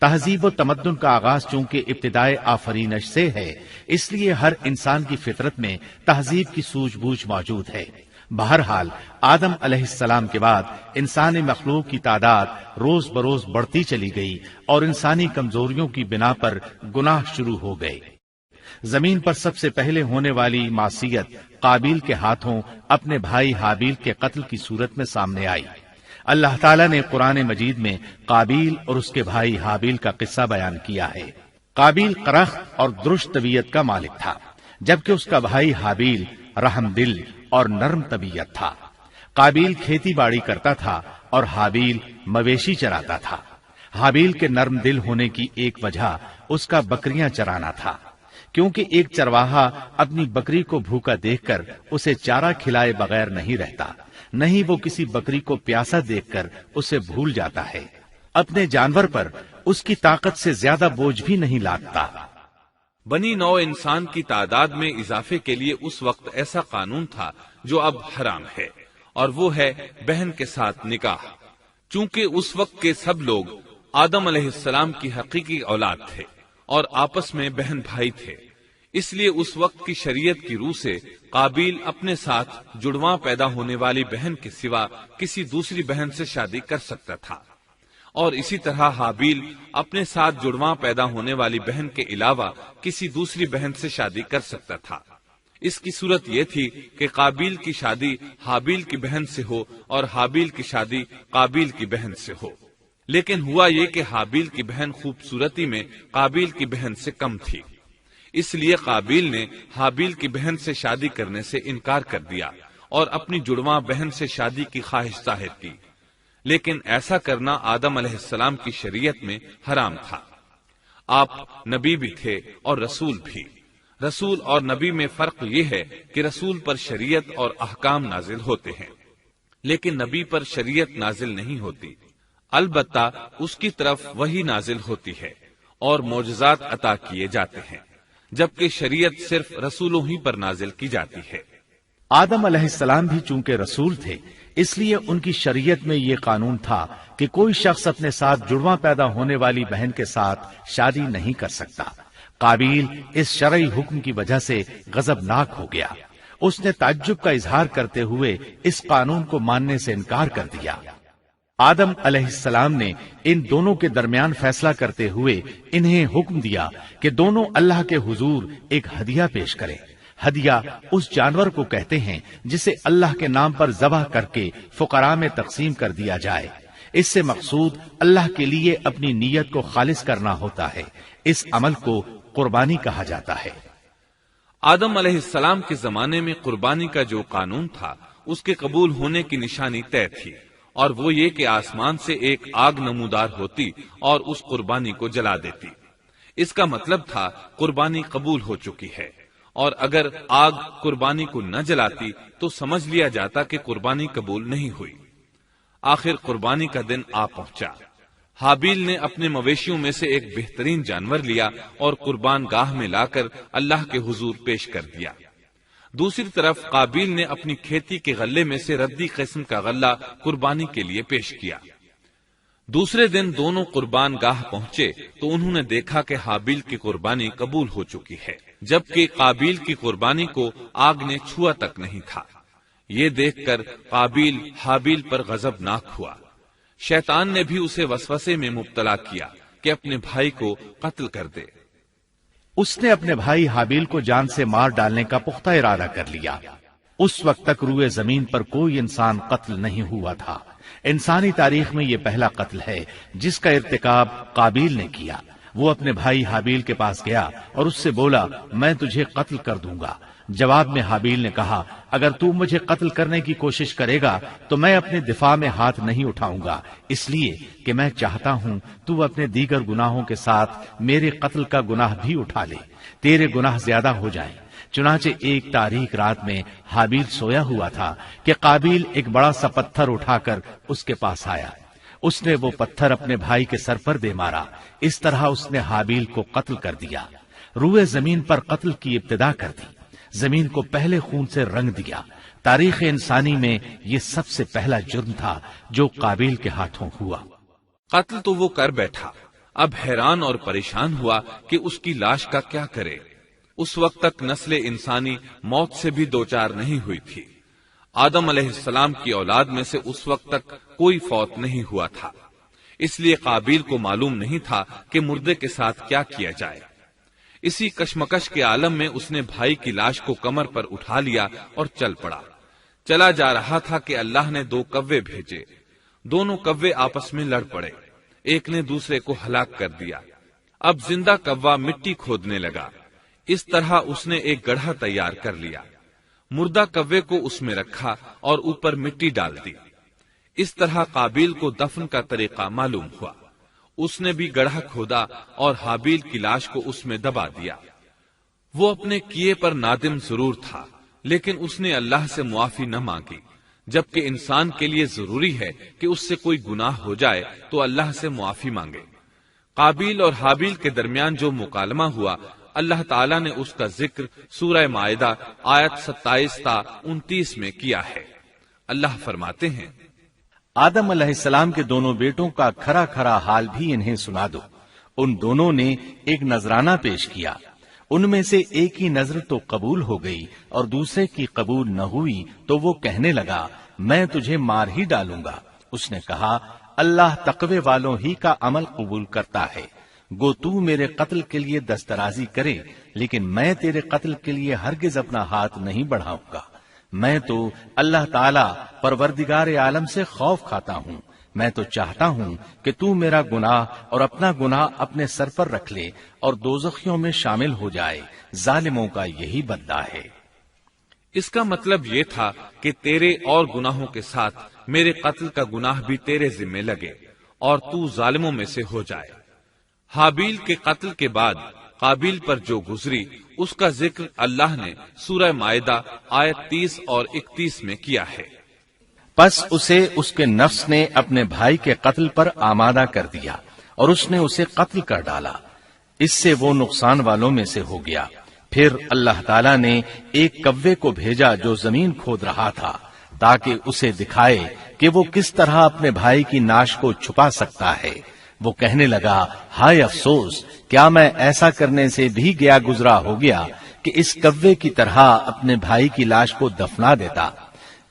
تہذیب و تمدن کا آغاز چونکہ ابتدائے آفرینش سے ہے، اس لیے ہر انسان کی فطرت میں تہذیب کی سوجھ بوجھ موجود ہے۔ بہرحال آدم علیہ السلام کے بعد انسانی مخلوق کی تعداد روز بروز بڑھتی چلی گئی اور انسانی کمزوریوں کی بنا پر گناہ شروع ہو گئے۔ زمین پر سب سے پہلے ہونے والی معصیت قابیل کے ہاتھوں اپنے بھائی حابیل کے قتل کی صورت میں سامنے آئی۔ اللہ تعالیٰ نے قرآن مجید میں قابیل اور اس کے بھائی حابیل کا قصہ بیان کیا ہے۔ قابیل قرخت اور درشت طبیعت کا مالک تھا، جبکہ اس کا بھائی حابیل رحم دل اور نرم طبیعت تھا۔ قابیل کھیتی باڑی کرتا تھا اور حابیل مویشی چراتا تھا۔ حابیل کے نرم دل ہونے کی ایک وجہ اس کا بکریاں چرانا تھا، کیونکہ ایک چرواہا اپنی بکری کو بھوکا دیکھ کر اسے چارہ کھلائے بغیر نہیں رہتا، نہیں وہ کسی بکری کو پیاسا دیکھ کر اسے بھول جاتا ہے۔ اپنے جانور پر اس کی طاقت سے زیادہ بوجھ بھی نہیں لادتا۔ بنی نوع انسان کی تعداد میں اضافے کے لیے اس وقت ایسا قانون تھا جو اب حرام ہے، اور وہ ہے بہن کے ساتھ نکاح۔ چونکہ اس وقت کے سب لوگ آدم علیہ السلام کی حقیقی اولاد تھے اور آپس میں بہن بھائی تھے، اس لیے اس وقت کی شریعت کی روح سے قابیل اپنے ساتھ جڑواں پیدا ہونے والی بہن کے سوا کسی دوسری بہن سے شادی کر سکتا تھا، اور اسی طرح حابیل اپنے ساتھ جڑواں پیدا ہونے والی بہن کے علاوہ کسی دوسری بہن سے شادی کر سکتا تھا۔ اس کی صورت یہ تھی کہ قابیل کی شادی حابیل کی بہن سے ہو اور حابیل کی شادی قابیل کی بہن سے ہو، لیکن ہوا یہ کہ حابیل کی بہن خوبصورتی میں قابیل کی بہن سے کم تھی، اس لیے قابیل نے حابیل کی بہن سے شادی کرنے سے انکار کر دیا اور اپنی جڑواں بہن سے شادی کی خواہش ظاہر کی، لیکن ایسا کرنا آدم علیہ السلام کی شریعت میں حرام تھا۔ آپ نبی بھی تھے اور رسول بھی۔ رسول اور نبی میں فرق یہ ہے کہ رسول پر شریعت اور احکام نازل ہوتے ہیں، لیکن نبی پر شریعت نازل نہیں ہوتی، البتہ اس کی طرف وحی نازل ہوتی ہے اور معجزات عطا کیے جاتے ہیں، جبکہ شریعت صرف رسولوں ہی پر نازل کی جاتی ہے۔ آدم علیہ السلام بھی چونکہ رسول تھے، اس لیے ان کی شریعت میں یہ قانون تھا کہ کوئی شخص اپنے ساتھ جڑواں پیدا ہونے والی بہن کے ساتھ شادی نہیں کر سکتا۔ قابیل اس شرعی حکم کی وجہ سے غضبناک ہو گیا، اس نے تعجب کا اظہار کرتے ہوئے اس قانون کو ماننے سے انکار کر دیا۔ آدم علیہ السلام نے ان دونوں کے درمیان فیصلہ کرتے ہوئے انہیں حکم دیا کہ دونوں اللہ کے حضور ایک ہدیہ پیش کریں۔ ہدیہ اس جانور کو کہتے ہیں جسے اللہ کے نام پر ذبح کر کے فقراء میں تقسیم کر دیا جائے۔ اس سے مقصود اللہ کے لیے اپنی نیت کو خالص کرنا ہوتا ہے۔ اس عمل کو قربانی کہا جاتا ہے۔ آدم علیہ السلام کے زمانے میں قربانی کا جو قانون تھا اس کے قبول ہونے کی نشانی طے تھی، اور وہ یہ کہ آسمان سے ایک آگ نمودار ہوتی اور اس قربانی کو جلا دیتی۔ اس کا مطلب تھا قربانی قبول ہو چکی ہے، اور اگر آگ قربانی کو نہ جلاتی تو سمجھ لیا جاتا کہ قربانی قبول نہیں ہوئی۔ آخر قربانی کا دن آ پہنچا۔ حابیل نے اپنے مویشیوں میں سے ایک بہترین جانور لیا اور قربان گاہ میں لا کر اللہ کے حضور پیش کر دیا۔ دوسری طرف قابیل نے اپنی کھیتی کے غلے میں سے ردی قسم کا غلہ قربانی کے لیے پیش کیا۔ دوسرے دن دونوں قربان گاہ پہنچے تو انہوں نے دیکھا کہ حابیل کی قربانی قبول ہو چکی ہے، جبکہ قابیل کی قربانی کو آگ نے چھوا تک نہیں تھا۔ یہ دیکھ کر قابیل حابیل پر غضبناک ہوا۔ شیطان نے بھی اسے وسوسے میں مبتلا کیا کہ اپنے بھائی کو قتل کر دے۔ اس نے اپنے بھائی حابیل کو جان سے مار ڈالنے کا پختہ ارادہ کر لیا۔ اس وقت تک روئے زمین پر کوئی انسان قتل نہیں ہوا تھا۔ انسانی تاریخ میں یہ پہلا قتل ہے جس کا ارتکاب قابیل نے کیا۔ وہ اپنے بھائی حابیل کے پاس گیا اور اس سے بولا، میں تجھے قتل کر دوں گا۔ جواب میں حابیل نے کہا، اگر تو مجھے قتل کرنے کی کوشش کرے گا تو میں اپنے دفاع میں ہاتھ نہیں اٹھاؤں گا، اس لیے کہ میں چاہتا ہوں تو اپنے دیگر گناہوں کے ساتھ میرے قتل کا گناہ بھی اٹھا لے، تیرے گناہ زیادہ ہو جائیں۔ چنانچہ ایک تاریک رات میں حابیل سویا ہوا تھا کہ قابیل ایک بڑا سا پتھر اٹھا کر اس کے پاس آیا۔ اس نے وہ پتھر اپنے بھائی کے سر پر دے مارا۔ اس طرح اس نے حابیل کو قتل کر دیا، روئے زمین پر قتل کی ابتدا کر دی، زمین کو پہلے خون سے رنگ دیا۔ تاریخ انسانی میں یہ سب سے پہلا جرم تھا جو قابیل کے ہاتھوں ہوا۔ قتل تو وہ کر بیٹھا، اب حیران اور پریشان ہوا کہ اس کی لاش کا کیا کرے۔ اس وقت تک نسل انسانی موت سے بھی دوچار نہیں ہوئی تھی۔ آدم علیہ السلام کی اولاد میں سے اس وقت تک کوئی فوت نہیں ہوا تھا، اس لیے قابیل کو معلوم نہیں تھا کہ مردے کے ساتھ کیا کیا جائے۔ اسی کشمکش کے عالم میں اس نے بھائی کی لاش کو کمر پر اٹھا لیا اور چل پڑا۔ چلا جا رہا تھا کہ اللہ نے 2 کوے بھیجے۔ دونوں کوے آپس میں لڑ پڑے، ایک نے دوسرے کو ہلاک کر دیا۔ اب زندہ کوا مٹی کھودنے لگا۔ اس طرح اس نے ایک گڑھا تیار کر لیا، مردہ کوے کو اس میں رکھا اور اوپر مٹی ڈال دی۔ اس طرح قابیل کو دفن کا طریقہ معلوم ہوا۔ اس نے بھی گڑھا کھودا اور حابیل کی لاش کو اس میں دبا دیا۔ وہ اپنے کیے پر نادم ضرور تھا، لیکن اس نے اللہ سے معافی نہ مانگی، جبکہ انسان کے لیے ضروری ہے کہ اس سے کوئی گناہ ہو جائے تو اللہ سے معافی مانگے۔ قابیل اور حابیل کے درمیان جو مکالمہ ہوا، اللہ تعالیٰ نے اس کا ذکر سورہ مائدہ آیت 27 تا 29 میں کیا ہے۔ اللہ فرماتے ہیں، آدم علیہ السلام کے دونوں بیٹوں کا کھرا کھرا حال بھی انہیں سنا دو۔ ان دونوں نے ایک نذرانہ پیش کیا، ان میں سے ایک کی نذر تو قبول ہو گئی اور دوسرے کی قبول نہ ہوئی تو وہ کہنے لگا، میں تجھے مار ہی ڈالوں گا۔ اس نے کہا، اللہ تقوی والوں ہی کا عمل قبول کرتا ہے، گو تو میرے قتل کے لیے دسترازی کرے، لیکن میں تیرے قتل کے لیے ہرگز اپنا ہاتھ نہیں بڑھاؤں گا۔ میں تو اللہ تعالی پروردگار عالم سے خوف کھاتا ہوں، میں تو چاہتا ہوں کہ تو میرا گناہ اور اپنا گناہ اپنے سر پر رکھ لے اور دوزخیوں میں شامل ہو جائے، ظالموں کا یہی بدلہ ہے۔ اس کا مطلب یہ تھا کہ تیرے اور گناہوں کے ساتھ میرے قتل کا گناہ بھی تیرے ذمہ لگے اور تو ظالموں میں سے ہو جائے۔ حابیل کے قتل کے بعد قابیل پر جو گزری اس کا ذکر اللہ نے سورہ مائدہ آیت 30 اور 31 میں کیا ہے۔ پس اسے اس کے نفس نے اپنے بھائی کے قتل پر آمادہ کر دیا اور اس نے اسے قتل کر ڈالا، اس سے وہ نقصان والوں میں سے ہو گیا۔ پھر اللہ تعالیٰ نے ایک کوے کو بھیجا جو زمین کھود رہا تھا تاکہ اسے دکھائے کہ وہ کس طرح اپنے بھائی کی ناش کو چھپا سکتا ہے۔ وہ کہنے لگا، ہائے افسوس، کیا میں ایسا کرنے سے بھی گیا گزرا ہو گیا کہ اس کوے کی طرح اپنے بھائی کی لاش کو دفنا دیتا۔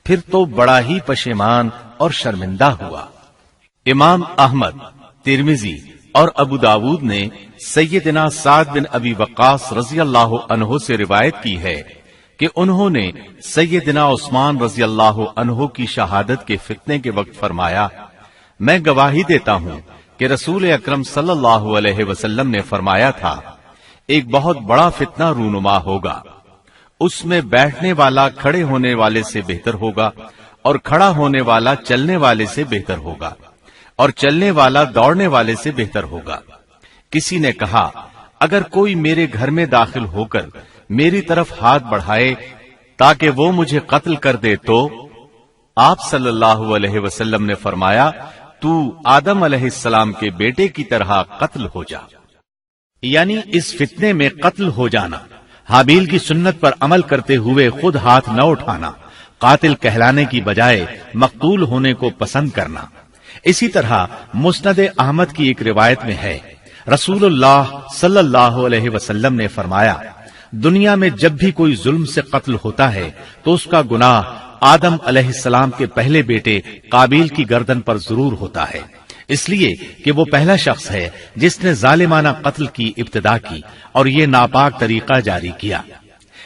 پھر تو بڑا ہی پشیمان اور شرمندہ ہوا۔ امام احمد، ترمذی اور ابو داود نے سیدنا سعد بن ابی وقاص رضی اللہ عنہ سے روایت کی ہے کہ انہوں نے سیدنا عثمان رضی اللہ عنہ کی شہادت کے فتنے کے وقت فرمایا، میں گواہی دیتا ہوں کہ رسول اکرم صلی اللہ علیہ وسلم نے فرمایا تھا، ایک بہت بڑا فتنہ رونما ہوگا، اس میں بیٹھنے والا کھڑے ہونے والے سے بہتر ہوگا اور کھڑا ہونے والا چلنے والے سے بہتر ہوگا اور چلنے والا دوڑنے والے سے بہتر ہوگا۔ کسی نے کہا، اگر کوئی میرے گھر میں داخل ہو کر میری طرف ہاتھ بڑھائے تاکہ وہ مجھے قتل کر دے تو آپ صلی اللہ علیہ وسلم نے فرمایا، تو آدم علیہ السلام کے بیٹے کی طرح قتل ہو جا، یعنی اس فتنے میں قتل ہو جانا۔ حابیل کی سنت پر عمل کرتے ہوئے خود ہاتھ نہ اٹھانا، قاتل کہلانے کی بجائے مقتول ہونے کو پسند کرنا۔ اسی طرح مسند احمد کی ایک روایت میں ہے، رسول اللہ صلی اللہ علیہ وسلم نے فرمایا، دنیا میں جب بھی کوئی ظلم سے قتل ہوتا ہے تو اس کا گناہ آدم علیہ السلام کے پہلے بیٹے قابیل کی گردن پر ضرور ہوتا ہے، اس لیے کہ وہ پہلا شخص ہے جس نے ظالمانہ قتل کی ابتدا کی اور یہ ناپاک طریقہ جاری کیا۔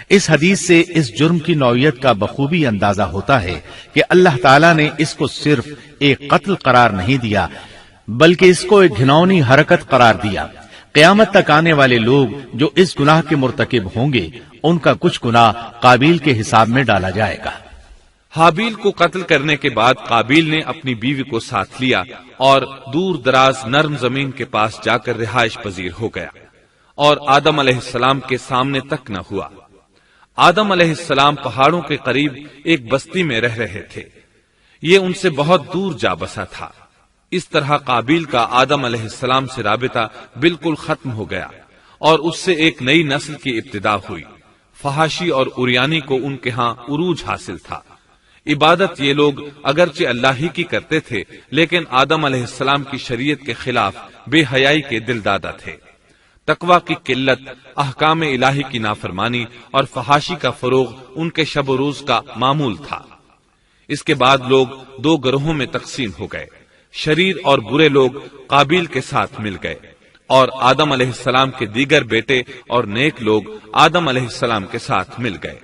اس حدیث سے اس جرم کی نوعیت کا بخوبی اندازہ ہوتا ہے کہ اللہ تعالیٰ نے اس کو صرف ایک قتل قرار نہیں دیا بلکہ اس کو ایک گھناؤنی حرکت قرار دیا۔ قیامت تک آنے والے لوگ جو اس گناہ کے مرتکب ہوں گے ان کا کچھ گناہ قابیل کے حساب میں ڈالا جائے گا۔ حابیل کو قتل کرنے کے بعد قابیل نے اپنی بیوی کو ساتھ لیا اور دور دراز نرم زمین کے پاس جا کر رہائش پذیر ہو گیا اور آدم علیہ السلام کے سامنے تک نہ ہوا۔ آدم علیہ السلام پہاڑوں کے قریب ایک بستی میں رہ رہے تھے، یہ ان سے بہت دور جا بسا تھا۔ اس طرح قابیل کا آدم علیہ السلام سے رابطہ بالکل ختم ہو گیا اور اس سے ایک نئی نسل کی ابتدا ہوئی۔ فحاشی اور اریانی کو ان کے ہاں عروج حاصل تھا۔ عبادت یہ لوگ اگرچہ اللہ ہی کی کرتے تھے لیکن آدم علیہ السلام کی شریعت کے خلاف بے حیائی کے دل دادا تھے۔ تقوی کی قلت، احکام الہی کی نافرمانی اور فحاشی کا فروغ ان کے شب و روز کا معمول تھا۔ اس کے بعد لوگ دو گروہوں میں تقسیم ہو گئے، شریر اور برے لوگ قابیل کے ساتھ مل گئے اور آدم علیہ السلام کے دیگر بیٹے اور نیک لوگ آدم علیہ السلام کے ساتھ مل گئے۔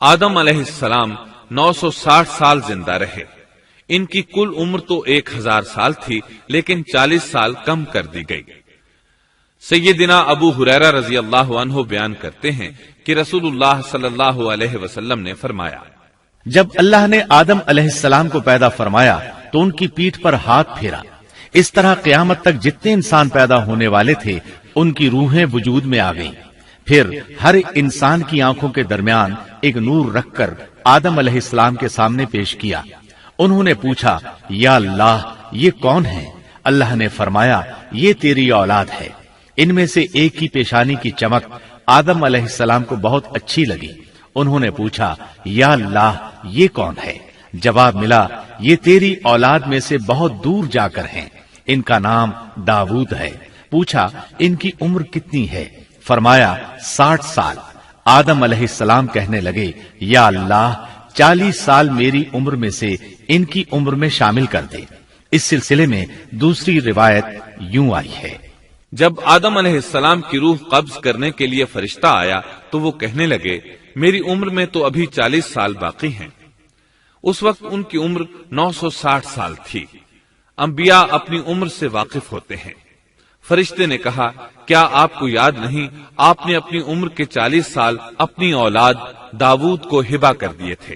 آدم علیہ السلام 960 سال زندہ رہے۔ ان کی کل عمر تو 1000 سال تھی لیکن 40 سال کم کر دی گئی۔ سیدنا ابو ہریرہ رضی اللہ عنہ بیان کرتے ہیں کہ رسول اللہ صلی اللہ علیہ وسلم نے فرمایا، جب اللہ نے آدم علیہ السلام کو پیدا فرمایا تو ان کی پیٹھ پر ہاتھ پھیرا، اس طرح قیامت تک جتنے انسان پیدا ہونے والے تھے ان کی روحیں وجود میں آ گئیں۔ پھر ہر انسان کی آنکھوں کے درمیان ایک نور رکھ کر آدم علیہ السلام کے سامنے پیش کیا۔ انہوں نے پوچھا، یا اللہ یہ کون ہے؟ اللہ نے فرمایا، یہ تیری اولاد ہے۔ ان میں سے ایک کی پیشانی کی چمک آدم علیہ السلام کو بہت اچھی لگی۔ انہوں نے پوچھا، یا اللہ یہ کون ہے؟ جواب ملا، یہ تیری اولاد میں سے بہت دور جا کر ہیں، ان کا نام داؤد ہے۔ پوچھا، ان کی عمر کتنی ہے؟ فرمایا 60 سال۔ آدم علیہ السلام کہنے لگے، یا اللہ 40 سال میری عمر میں سے ان کی عمر میں شامل کر دے۔ اس سلسلے میں دوسری روایت یوں آئی ہے، جب آدم علیہ السلام کی روح قبض کرنے کے لیے فرشتہ آیا تو وہ کہنے لگے، میری عمر میں تو ابھی 40 سال باقی ہیں۔ اس وقت ان کی عمر 960 سال تھی۔ انبیاء اپنی عمر سے واقف ہوتے ہیں۔ فرشتے نے کہا، کیا آپ کو یاد نہیں آپ نے اپنی عمر کے 40 سال اپنی اولاد داؤد کو ہبہ کر دیے تھے؟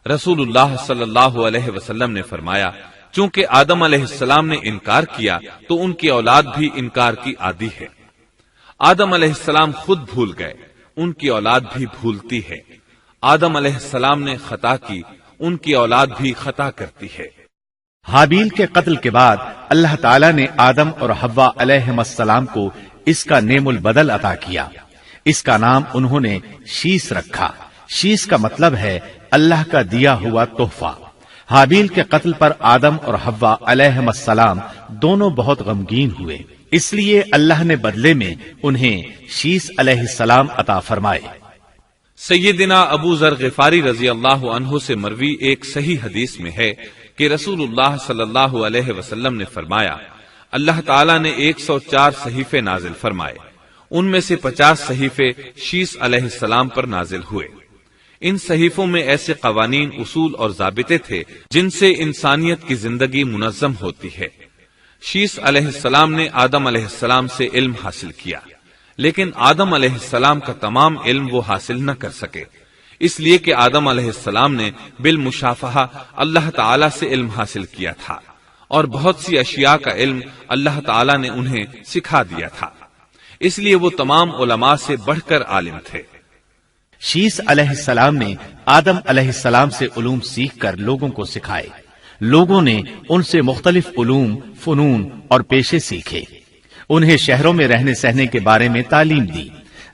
رسول اللہ صلی اللہ علیہ وسلم نے فرمایا، چونکہ آدم علیہ السلام نے انکار کیا تو ان کی اولاد بھی انکار کی عادی ہے۔ آدم علیہ السلام خود بھول گئے، ان کی اولاد بھی بھولتی ہے۔ آدم علیہ السلام نے خطا کی، ان کی اولاد بھی خطا کرتی ہے۔ حابیل کے قتل کے بعد اللہ تعالیٰ نے آدم اور حوا علیہ السلام کو اس کا نعم البدل عطا کیا۔ اس کا نام انہوں نے شیس رکھا۔ شیس کا مطلب ہے اللہ کا دیا ہوا تحفہ۔ حابیل کے قتل پر آدم اور حوا علیہ السلام دونوں بہت غمگین ہوئے، اس لیے اللہ نے بدلے میں انہیں شیس علیہ السلام عطا فرمائے۔ سیدنا ابو ذر غفاری رضی اللہ عنہ سے مروی ایک صحیح حدیث میں ہے کہ رسول اللہ صلی اللہ علیہ وسلم نے فرمایا، اللہ تعالیٰ نے 104 صحیفے نازل فرمائے، ان میں سے 50 صحیفے شیس علیہ السلام پر نازل ہوئے۔ ان صحیفوں میں ایسے قوانین، اصول اور ضابطے تھے جن سے انسانیت کی زندگی منظم ہوتی ہے۔ شیس علیہ السلام نے آدم علیہ السلام سے علم حاصل کیا، لیکن آدم علیہ السلام کا تمام علم وہ حاصل نہ کر سکے، اس لیے کہ آدم علیہ السلام نے بالمشافہہ اللہ تعالی سے علم حاصل کیا تھا اور بہت سی اشیاء کا علم اللہ تعالی نے انہیں سکھا دیا تھا، اس لیے وہ تمام علماء سے بڑھ کر عالم تھے۔ شیس علیہ السلام نے آدم علیہ السلام سے علوم سیکھ کر لوگوں کو سکھائے۔ لوگوں نے ان سے مختلف علوم، فنون اور پیشے سیکھے۔ انہیں شہروں میں رہنے سہنے کے بارے میں تعلیم دی۔